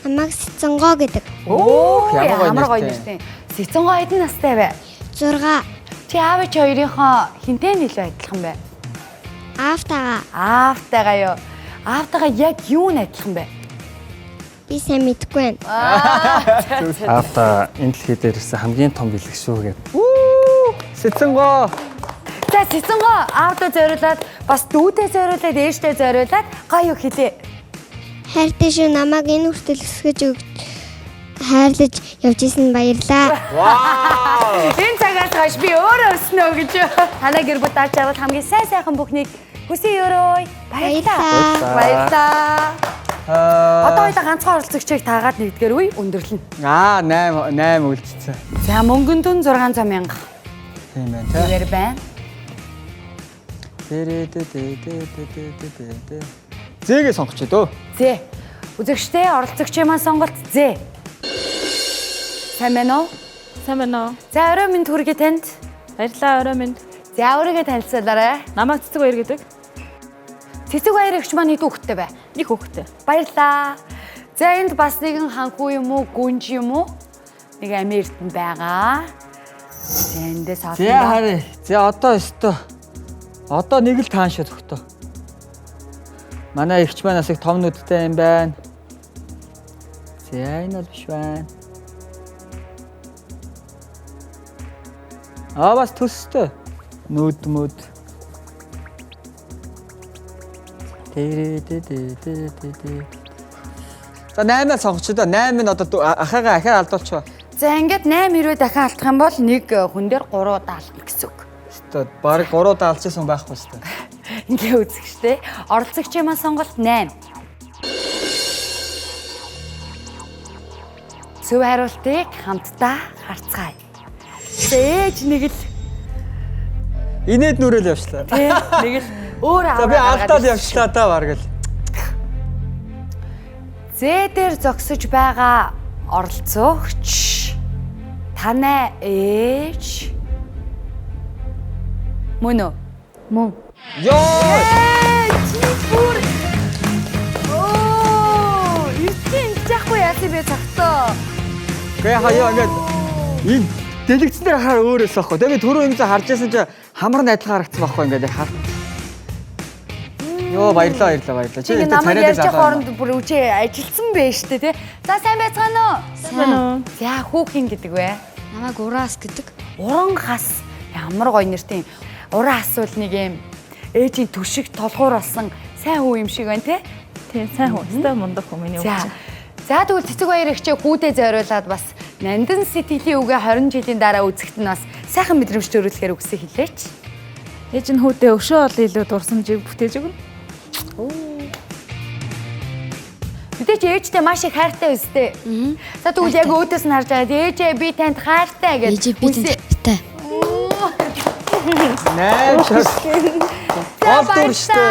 намайг Сэцэнгоо гэдэг. Ямар гоё гоё нэртэй. Сэцэнгоо хэдэн настай вэ? 6 Чи аав чи хоёрынхоо хинтээ нийлүү адилхан бэ? аавтайгаа Аавтайгаа юу? Аавтайгаа яг юу нь адилхан бэ? би сайн мэдэхгүй байна. Аавта энэ дэлхий дээр ирсэн хамгийн том бэлэг шүү гэдэг. Сэцэнгоо. За Сэцэнгоо аавдаа зориулаад бас дүүдээ зориулаад ээжтэй зориулаад гоё юу хэлээ. Хайртай шүү намайг энэ хүртэл өсгөж өгч хайрлаж явж исэн баярлаа. Энэ цагаас хойш би өөрөө өснө гэж. Танай гэр бүл дааж аваад хамгийн сайхан бүхнийг хүсье өрөөй. Баярлалаа. Одоо хоёул ганцхан оролцогчийг таагаад нэгдгээр үе өндөрлөн. 8 үлдсэн. За мөнгөн түн 600 мянга. Тийм байна тий. Зүгээр байна. Зэгээ сонгоч дөө. Зэ. Үзэгчтэй оролцогчийн маань сонголт зэ. Сайн байна уу? Сайн байна уу? За орой минь хүргэе танд. Баярлалаа орой минь. За өөрийгөө танилцуулаарай. Намайг Цэцэг баяр гэдэг. Цэцэг баяр эгч маань хэд хүүхэдтэй вэ? Нэг хүүхэдтэй. Баярлаа. За энд бас нэгэн ханхуу юм уу, гүнж юм уу? Нэг Америкт байгаа. За эндээс За авсан. харъя. За одоо өстөө. Одоо нэг л таашаа зөвхтөө. Манай эгч маань бас их том нүдтэй юм байна. За энэ бол биш байна. Бас төстэй. Нүд мөд. За 8-аас сонгоч доо. 8 нь одоо ахаагаа ахаа алдуулчихва. За ингээд 8 хэрвээ дахин алдах юм бол нэг хүн дээр 3 даална гэсэн үг. Өстөө баг 3 даалжсэн байхгүй шүү дээ. Ингээ үзэх штэ. Оролцогчийн маань сонголт 8. Зөв хариултыг хамтдаа харцгаая. Ээж нэг л Инээд нүрэл явчлаа. тий нэг л өөр За би алдаад явчлаа та бараг л. Зэ дээр зогсож байгаа оролцогч танай ээж мөн үү? Мөн. Йоо! Чипүр. Оо, ирсэн яахгүй яасан бэ цагтаа. Гэ хаяа ингээд энэ дэлгэцэн дээр хараа өөрөөс байхгүй. Тэгээд түрүү ингэж харж байсан чи хамар найдлага харагдсан байхгүй ингээд яг хар. Йоо баярлаа. Чи Чи намайг ярьж байгаа хооронд бүр үчи ажилтсан бэ штэ тий. За сайн байцгаана уу? Сайн байна уу? За хүүхэн гэдэг вэ? Намайг Ураас гэдэг. Уран хас ямар гоё нэртэй юм. уран асуул нэг юм ээжийн түшиг толгуур болсон сайн хүү юм шиг байна те. Тийм сайн хүн. Өстой мундаг хүн миний За. үг. За тэгвэл цэцэг баяр ихчээ хүүдээ зориулаад бас Нандин сэтгэлийн үгээ 20 жилийн дараа үзэхэд нь бас сайхан мэдрэмж төрүүлэхээр үгсээ хэлээч. Ээж нь хүүдээ өшөө ол илүү дурсамжийг бүтээж өгнө. Мэдээч ээжтэй маш их хайртай өстэй. За тэгвэл яг өөдөөс нь харж байгаа ээжээ би танд хайртай гэж. Ээж би танд хайртай. Найшаа. Гол дүрштэй.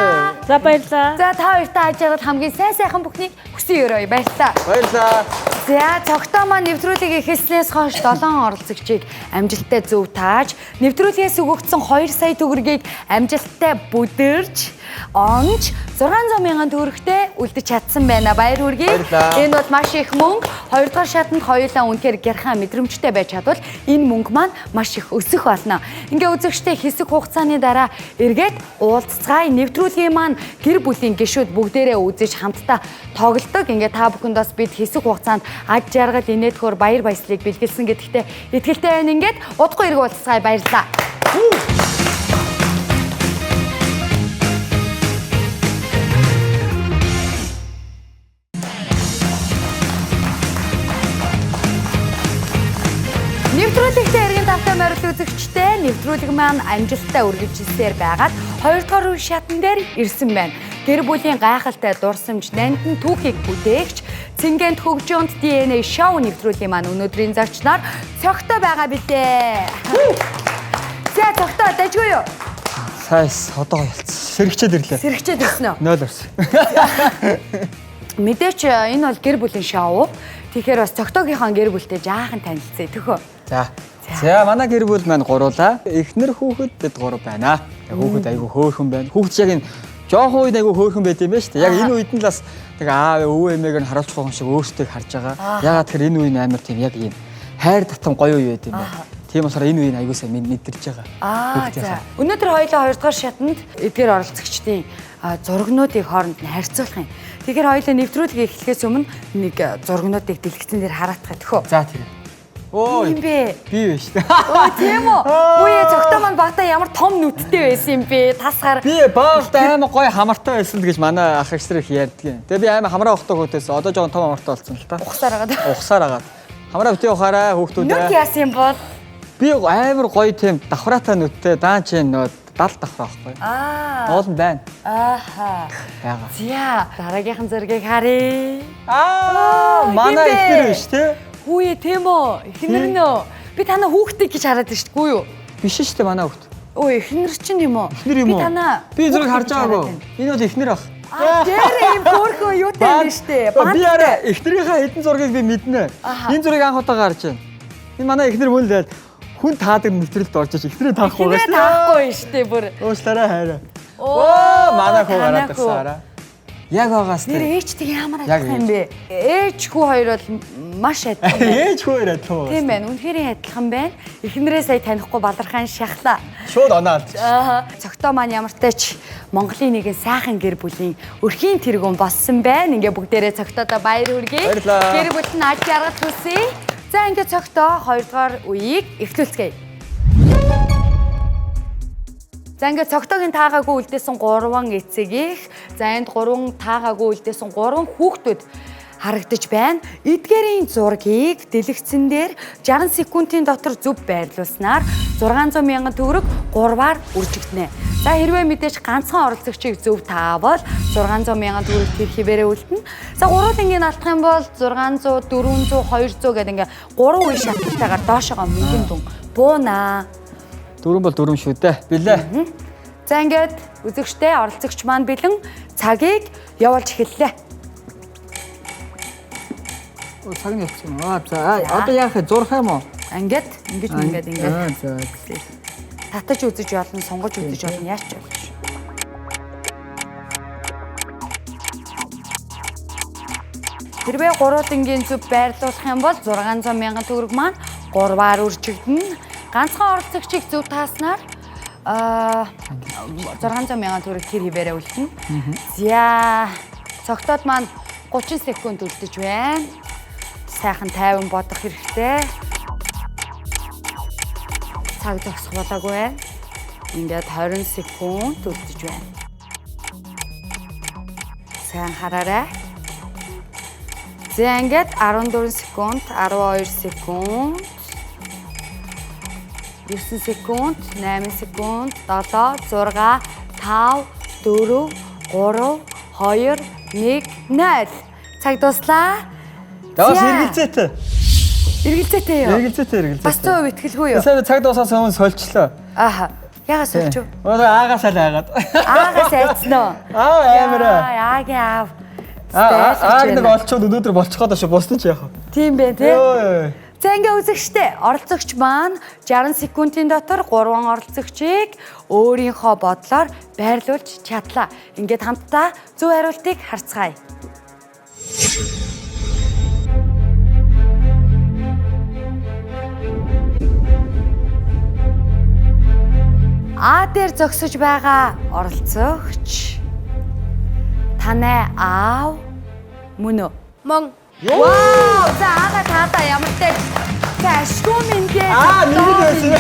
За баярлаа. За та хоёртай ажиглал хамгийн сайхан бүхнийг хүсье өрөөе. Баярлалаа. Баярлаа. За цогтоо маань нэвтрүүлгийг эхэлснээс хойш 7 оролцогчийг амжилттай зөв тааж, нэвтрүүлгээс өгөгдсөн 2 сая төгрөгийг амжилттай бүдэрж, онж 600 мянган төгрөгтэй үлдэж чадсан байна. Баяр хүргэе. Энэ бол маш их мөнгө. 2 дугаар шатанд хоёулаа үнэхээр гярхан мэдрэмжтэй байж чадвал энэ мөнгө маань маш их өсөх болно. Ингээ үзэгчтэй хэсэг хугацааны дараа эргээд уулзцай нэвтрүүлгийн маань гэр бүлийн гишүүд бүгдээрээ үзэж хамтдаа тоглодог. Ингээ та бүхэнд бас бид хэсэг хугацаанд аж жаргал инээдхөөр баяр баясгалыг бэлгэлсэн гэдэгтээ итгэлтэй байна. Ингээд удахгүй эрг уулзцай баярлалаа. Нэвтрүүлэгтээ эргэн тавтай морил үзэгчтэй нэвтрүүлэг маань амжилттай үргэлжилсээр байгаад 2 дугаар үе шатн дээр ирсэн байна. Гэр бүлийн гайхалтай дурсамж Нандин түүхийг бүтээгч Цэнгэнт хөгжөөнд DNA шоу нэвтрүүлгийн маань өнөөдрийн зочноор цогтой байгаа билээ. За цогтой дайжгүй юу? Сайс одоо ялц. Сэрэгчээд ирлээ. Сэрэгчээд ирсэн үү? 0 орсон. Мэдээч энэ бол гэр бүлийн шоу. Тэгэхээр бас цогтойгийнхаа гэр бүлтэй жаахан танилцъя төхөө. За манай гэр бүл маань гуруулаа. Эхнэр хүүхэд бид 3 байна. Хүүхэд айгүй хөөрхөн байна. Хүүхэд яг энэ жоохон үед айгүй хөөрхөн байт юм байна шүү дээ. Яг энэ үед нь л бас тэг аав өвөө эмээг нь харуулж байгаа юм шиг өөртөө харж байгаа. Ягаад тэр энэ үеийн амар тийм яг ийм хайр татам гоё үе байт юм байна. Тийм болохоор энэ үеийг айгүй сайн мэдэрч байгаа. За. Өнөөдөр хоёулаа 2 дугаар шатанд эдгээр оролцогчдын зургнуудыг хооронд нь харьцуулах юм. Тэгэхээр хоёулаа нэвтрүүлгийг эхлэхээс өмнө нэг зургнуудыг дэлгэцэн дээр хараатах төхөө. За тийм. Оо юм бэ? Би биш үү? Оо тийм үү? Үе цогтой маань багтаа ямар том нүдтэй байсан юм бэ? Тасгаар. Би баалтай аймаг гоё хамартай байсан л гэж манай ах ихсрэх ярьдаг. Тэгээ би аймаг хамраа ухтаа хөөтөөс одоо жоохон том хамартай болсон л та. Ухсаар агаад. Ухсаар агаад. Хамраа битээ ухаарай хүүхдүүдээ. Нүд яасан юм бол? Би амар гоё тийм давхраатай нүдтэй даан чинь нөө 70 давхраа байхгүй. Оол нь байна. Ааха. Яага. За дараагийнхан зэргийг харъя. Манай ихнэр биш те. Хүүе тийм үү? Эхнэр нөө. Би танаа хүүхдээ гэж хараад байна шүү дээ. Үгүй юу? Биш шүү дээ манай хүүхд. Өө эхнэр чинь юм уу? Эхнэр юм уу? Би танаа. Би зүрх харж байгаагүй. Энэ бол эхнэр ах. Тэр юм хөөрхөн юутай юм биш үү? Би арай эхнэрийнхээ хэдэн зургийг би мэднэ. Энэ зургийг анх удаа гарч байна. Энэ манай эхнэр мөн л хүн таадаг нэвтрэлд орж иж эхнэрээ таахгүй байна. Эхнэрээ таахгүй шүү дээ бүр. Уушлаараа хайраа. Оо манай хүү гараад тагсаараа. Яг байгаас тэр ээжтэй ямар адилхан юм бэ? Ээж хүү хоёр бол маш адилхан байна. Ээж хүү хоёр адилхан байна. Тийм байна. Үнэхээр адилхан байна. Эхнэрээ сая танихгүй балархан шахлаа. Шууд оноод. Цогтоо маань ямартай ч Монголын нэгэн сайхан гэр бүлийн өрхийн тэргүүн болсон байна. Ингээ бүгдээрээ цогтоодоо баяр хүргэе. Гэр бүлд нь аж аргал хүсье. За ингээ цогтоо 2 дугаар үеийг эхлүүлцгээе. За ингээд цогтойгийн таагаагүй үлдээсэн 3 эцэг их, за энд 3 таагаагүй үлдээсэн 3 хүүхдүүд харагдаж байна. Эдгээрийн зургийг дэлгэцэн дээр 60 секундын дотор зөв байрлуулснаар 600 мянган төгрөг 3-аар үржигдэнэ. За хэрвээ мэдээж ганцхан оролцогчийг зөв таавал 600 мянган төгрөг тэр хിവэрэ үлдэнэ. За гурвуулангийн алдах юм бол 600, 400, 200 гэдэг ингээд 3 үе шатлалтайгаар доошогоо мөнгөн дүн буунаа. Дөрөв бол дөрөв шүү дээ. Билээ. За ингээд үзэгчтэй оролцогч маань бэлэн цагийг явуулж эхэллээ. Цаг нь явчихсан. За одоо яах вэ? Зурх юм уу? Ингээд. Татаж үзэж болно, сонгож үзэж болно, яач вэ? Хэрвээ гурвуулангийн зөв байрлуулах юм бол 600 мянган төгрөг маань 3-аар үржигдэнэ. Ганцхан оролцогчийг зөв тааснаар 600 мянган төгрөг тэр хിവэрэ үлдэнэ. За цогтоод маань 30 секунд үлдэж байна. Сайхан тайван бодох хэрэгтэй. Цаг зогсох болоогүй байна. Ингээд 20 секунд үлдэж байна. Сайн хараарай. За ингээд 14 секунд, 12 секунд, 9 секунд, 8 секунд, 7, 6, 5, 4, 3, 2, 1, 0. Цаг дуслаа. Яваас эргэлзээтэй. Эргэлзээтэй юу? Эргэлзээтэй. Бас 100% итгэлгүй юу? Сая цаг дуусаас өмнө сольчлоо. Ааха. Ягаа сольчв? Аагаас л аагаад. Аагаас айцсан уу? Амараа. Аагийн аав. Ааг нэг олчоод өнөөдөр болчиход шүү. Бусна ч яах вэ? Тийм бэ тий. За ингээ үзэгчтэй оролцогч маань 60 секундын дотор 3 оролцогчийг өөрийнхөө бодлоор байрлуулж чадлаа. Ингээд хамтдаа зөв хариултыг харцгаая. А дээр зогсож байгаа оролцогч танай аав мөн үү? Мөн. Вау! За ага таата ямар ч ашгүй минь. Нэг байсан.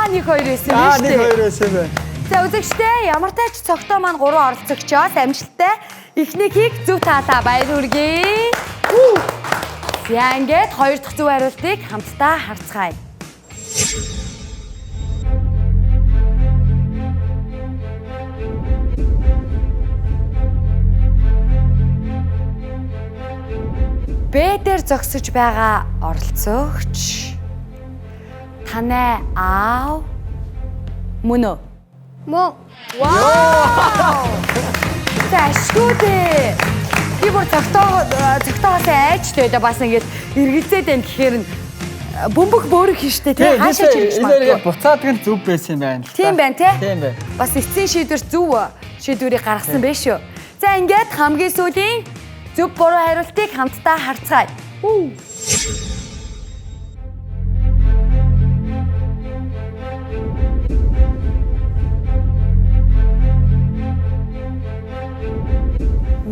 Нэг хоёр байсан Нэг шүү дээ. хоёр байсан бэ. За үзэгчтэй ямар тач цогтоо маань 3 оролцогчоос амжилттай эхнийхийг зөв таатаа баяр хүргэе. За ингээд 2 дахь зөв хариултыг хамтдаа харцгаая. Б дээр зогсож байгаа оролцогч танай аав мөн үү? Мөн. Вау! Ашгүй дээ. Би бүр цогтоогоос айжтэй бас ингээд эргэлзээд байна гэхээр бөмбөг бөөрөх хийжтэй тий хаашаа чирч магадгүй. Энэ буцаадаг нь зөв байсан юм байна. Тийм байна тий. Тийм бай. Бас эцсийн шийдвэр зөв шийдвэрийг гаргасан байх шүү. За ингээд хамгийн сүүлийн зөв буруу хариултыг хамтдаа харцгаая.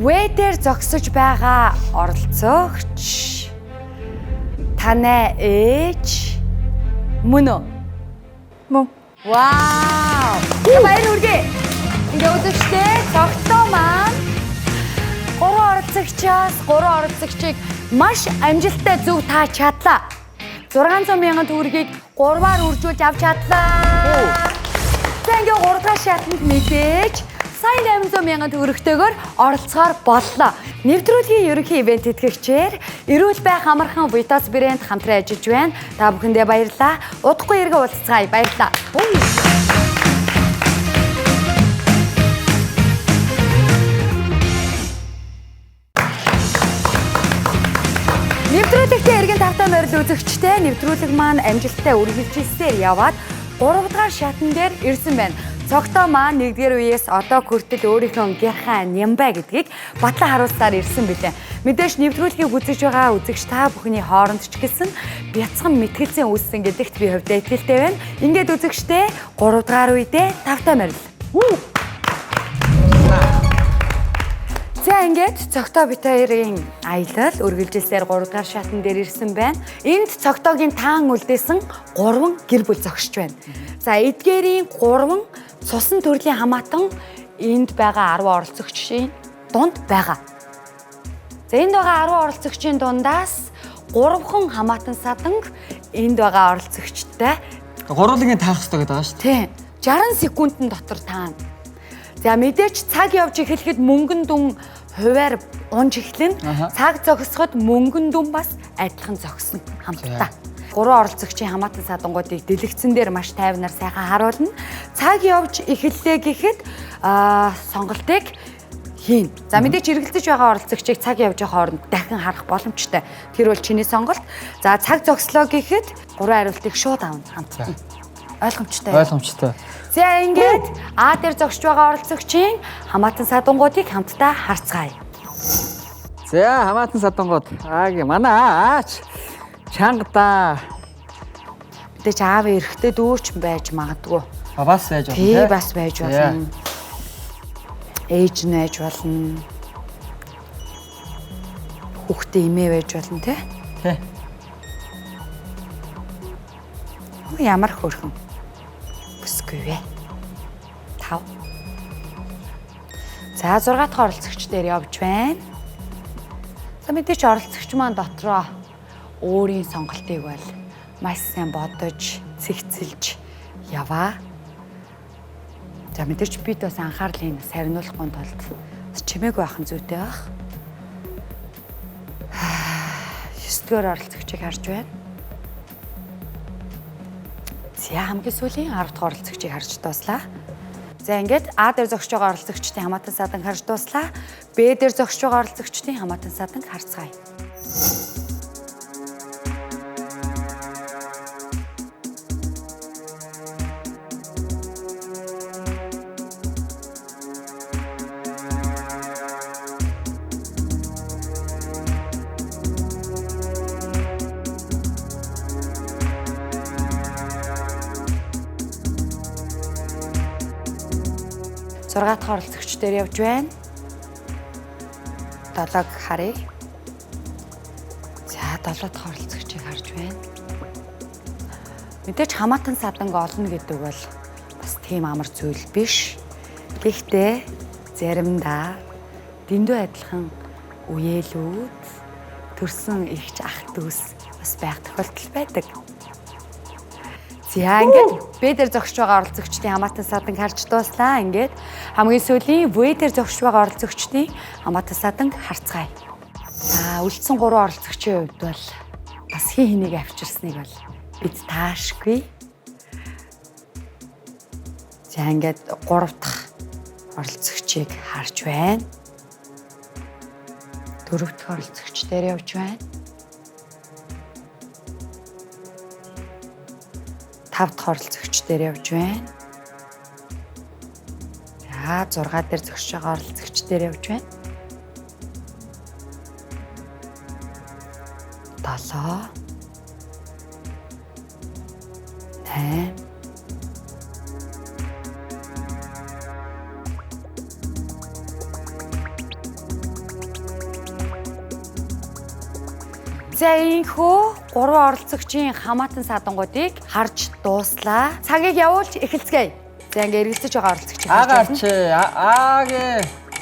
В дээр зогсож байгаа оролцогч танай ээж мөн үү? Мөн. Вау! Баяр хүргэе. Ингээ үзэгчтэй цогтоо маань 3 оролцогчийг маш амжилттай зөв тааж чадлаа. 600 мянган төгрөгийг 3-аар үржүүлж авч чадлаа. За ингээ 3 дахь шатанд мэдээж сая 800 мянган төгрөгтэйгээр оролцохоор боллоо. Нэвтрүүлгийн ерөнхий ивент тэтгэгчээр эрүүл байх амархан Vitas брэнд хамтран ажиллаж байна. Та бүхэндээ баярлалаа. Удахгүй эргээ уулзцаая. Баярлалаа. Нэвтрүүлэгтээ эргэн тавтай морил үзэгчтэй нэвтрүүлэг маань амжилттай үргэлжилсээр яваад 3 дахь шатан дээр ирсэн байна. Цогтоо маань 1-р үеэс одоо хүртэл өөрийнхөө гэрхаа нямбай гэдгийг батлан харуулсаар ирсэн билээ. Мэдээж нэвтрүүлгийг үзэж байгаа үзэгч та бүхний хооронд ч гэсэн бяцхан мэтгэлцэн үүссэн гэдэгт би хувьдаа итгэлтэй байна. Ингээд үзэгчтэй 3 дахь үедээ тавтай морил. За ингээд цогтоо бит хоёрын аялал үргэлжилсээр 3 дахь шатан дээр ирсэн байна. Энд цогтоогийн таан үлдээсэн 3 гэр бүл зогсож байна. За эдгээрийн 3 цусан төрлийн хамаатан энд байгаа 10 оролцогчийн дунд байгаа. За энд байгаа 10 оролцогчийн дундаас 3хан хамаатан саданг энд байгаа оролцогчтой Гуруулгийн таах хэрэгтэй гэдэг байгаа шүү дээ. Тийм. 60 секундын дотор таана. За мэдээч цаг явж эхлэхэд мөнгөн дүн хуваар унж эхлэнэ. Цаг зогсоход мөнгөн дүн бас адилхан зогсно хамтдаа. 3 оролцогчийн хамаатан садангуудыг дэлгэцэн дээр маш тайвнаар сайхан харуулна. Цаг явж эхэллээ гэхэд сонголтыг хийн. За мэдээч эргэлдэж байгаа оролцогчийг цаг явж байгаа хооронд дахин харах боломжтой. Тэр бол чиний сонголт. За цаг зогслоо гэхэд 3 хариултыг шууд авна хамтдаа. Ойлгомжтой. Ойлгомжтой. За ингээд А дээр зогсож байгаа оролцогчийн хамаатан садангуудыг хамтдаа харцгаая. За хамаатан садангууд манай аач чангада. Мэдээч аав эрэхтэй дүүрч байж магадгүй. Бас байж болно тий. Бас байж болно. Ээж нь байж болно. Хүүхдээ эмээ байж болно тий. Тий. Ямар хөөрхөн. бүсгүй вэ? 5. За 6 дахь оролцогч дээр явж байна. За мэдээч оролцогч маань дотроо өөрийн сонголтыг бол маш сайн бодож, цэгцэлж яваа. За мэдээч бид бас анхаарлыг сарниулахгүй тулд чимээгүй байх нь зүйтэй байх. 9-р оролцогчийг харж байна. За хамгийн сүүлийн 10 дахь оролцогчийг харж дууслаа. За ингээд А дээр зогсож байгаа оролцогчдын хамаатан саданг харж дууслаа. Б дээр зогсож байгаа оролцогчдын хамаатан саданг харцгаая. Зургаат дахь оролцогч дээр явж байна. 7-г харъя. За 7 дахь оролцогчийг харж байна. Мэдээж хамаатан саданг олно гэдэг бол бас тийм амар зүйл биш. Гэхдээ заримдаа дэндүү адилхан үеэлүүд төрсэн ихч ах дүүс бас байх тохиолдол байдаг. За ингээд Б дээр зогсож байгаа оролцогчдын хамаатан саданг харж дууслаа. Ингээд хамгийн сүүлийн В дээр зогсож байгаа оролцогчдын хамаатан саданг харцгаая. За үлдсэн 3 оролцогчийн хувьд бол бас хин хэнийг авчирсныг бол бид таашгүй. За ингээд 3 дахь оролцогчийг харж байна. 4 дахь оролцогч дээр явж байна. 5 дахь оролцогч дээр явж байна. За 6 дээр зогсож байгаа оролцогч дээр явж байна. 7 8 За ийхүү 3 оролцогчийн хамаатан садангуудыг харж дууслаа. Цагийг явуулж эхэлцгээе. За ингээ эргэлзэж байгаа оролцогчийг харж байна.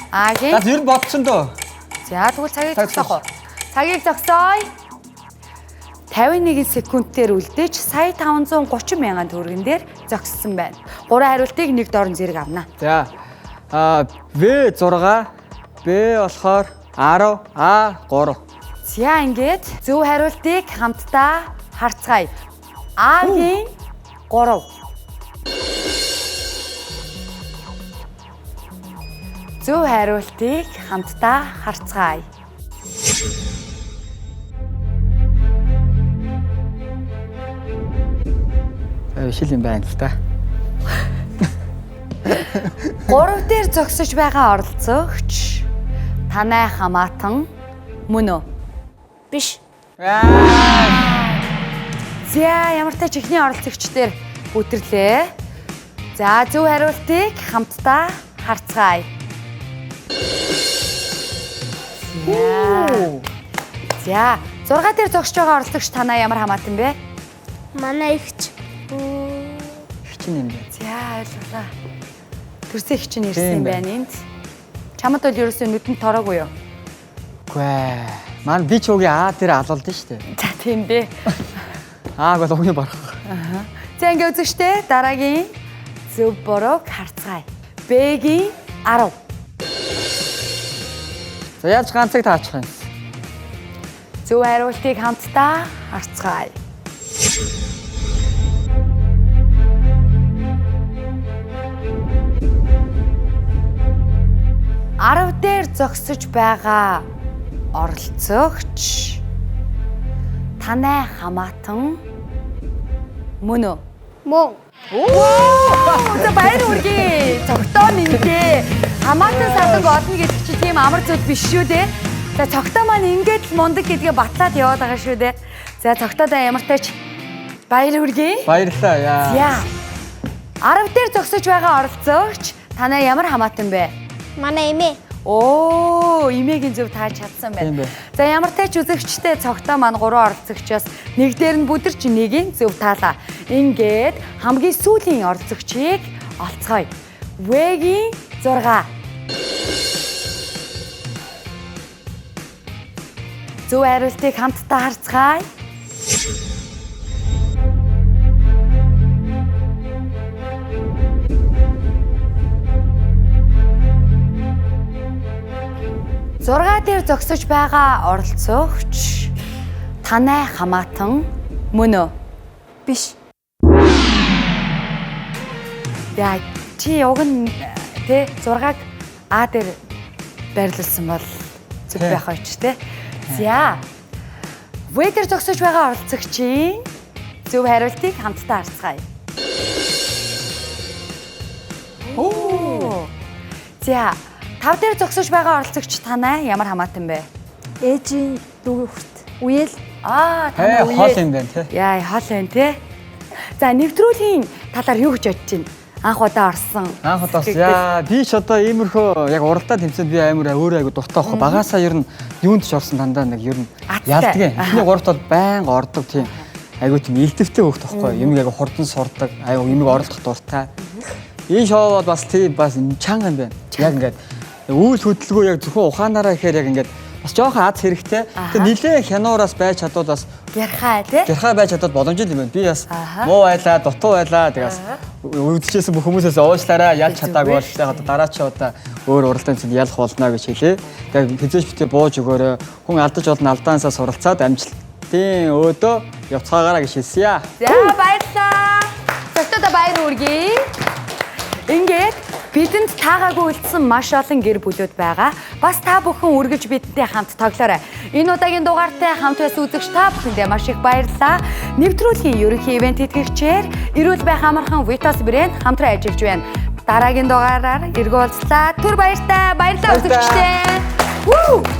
Аагийн. За ер нь бодсон дөө. За тэгвэл цагийг зогсоох уу? Цагийг зогсооё. 51 секундээр үлдээж сая 530 мянган төгрөгөн дээр зогссон байна. 3 хариултыг нэг дорн зэрэг авна. За В 6, Б болохоор 10, А 3. За ингээд зөв хариултыг хамтдаа харцгаая. А-гийн 3. Зөв хариултыг хамтдаа харцгаая. Шил юм байна л та. 3 дээр зогсож байгаа оролцогч танай хамаатан мөн үү? Биш. За ямар ч ихний оролцогч дээр бүтэрлээ. За зөв хариултыг хамтдаа харцгаая. За 6 дээр зогсож байгаа оролцогч танаа ямар хамаатан бэ? Манай ихч. Хичин юм бэ. За ойлголаа. Төрсөн их чинь ирсэн юм байна энд. Чамд бол ерөөсөө нүдэнд тороогүй юу? Үгүй ээ. Маань би ч үгүй А дээр алуулсан шүү дээ. За тийм дээ. Ааг бол өгний барах. За ингээ үзэгчтэй дараагийн зөв бурууг харцгаая. Б-гийн 10. За яаж ганцыг таачих юм? Зөв хариултыг хамтдаа харцгаая. Арав дээр зогсож байгаа оролцогч танай хамаатан мөн үү? Мөн. За баяр хүргэе. Цогтоо нэмдээ. Хамаатан саданг олно гэдэг чинь тийм амар зүйл биш шүү дээ. За цогтоо маань ингээд л мундаг гэдгээ батлаад яваад байгаа шүү дээ. За цогтоодоо ямар тач баяр хүргэе. Баярлалаа яа. За. Арав дээр зогсож байгаа оролцогч танай ямар хамаатан бэ? Манай эмээ. Оо, эмээгийн зөв тааж чадсан байна. За ямар тач үзэгчтэй цогтоо маань 3 оролцогчоос нэг дээр нь бүдэрч нэгийг зөв таалаа. Ингээд хамгийн сүүлийн оролцогчийг олцгоё. В-гийн 6. Зөв хариултыг хамтдаа харцгаая. Зургаа дээр зогсож байгаа оролцогч танай хамаатан мөн үү? Биш. Яа, чи уг нь тэ зургааг А дээр байрлуулсан бол зүг байх ойч тэ. За. В дээр зогсож байгаа оролцогчийн зөв хариултыг хамтдаа харцгаая. Оо. За, 5 дээр зогсож байгаа оролцогч танай ямар хамаатан бэ? Ээжийн дүү хүрт. Үеэл. Танай Хоол юм байна тий. Яа, хоол байна тий. За, нэвтрүүлгийн талаар юу гэж бодож байна? Анх удаа орсон. Анх удаас яа би ч одоо иймэрхүү яг уралдаа тэмцээнд би амар өөрөө айгу дуртай байхгүй. Багаасаа ер нь юунд ч орсон дандаа нэг ер нь ялдаг юм. Эхний 3-т бол байнга ордог тийм. Айгу тийм илдэвтэй хөөхт байхгүй. Юм айгу хурдан сурдаг. Айгу юм оролдох дуртай. Энэ шоу бол бас тийм бас чанга юм байна. Яг ингээд үйл хөдөлгөөн яг зөвхөн ухаанаараа ихээр яг ингээд бас жоохон аз хэрэгтэй. Тэгээ нилээ хянуураас байж чадвал бас Ярхаа тий. Ярхаа байж чадвал боломжтой юм байна. Би бас муу байлаа, дутуу байлаа. Тэгээс үдчихсэн бүх хүмүүсээс уучлаарай. Ялж чадаагүй бол яг одоо дараа чи одоо өөр уралдаан чинь ялах болно гэж хэлээ. Тэгээ хизээч битээ бууж өгөөрэй. Хүн алдаж болно алдаанасаа суралцаад амжилтын өөдөө явцгаагаараа гэж хэлсэн. За баярлалаа. Зөвхөн баяр хүргэе. Ингээд бидэнд таагаагүй үлдсэн маш олон гэр бүлүүд байгаа. Бас та бүхэн үргэлж бидэнтэй хамт тоглоорой. Энэ удаагийн дугаартай хамт байсан үзэгч та бүхэндээ маш их баярлалаа. Нэвтрүүлгийн ерөнхий ивент тэтгэгчээр эрүүл байх амархан Vitos брэнд хамтран ажиллаж байна. Дараагийн дугаараар эргүүлцлаа. Түр баяртай. Баярлалаа үзэгчдээ.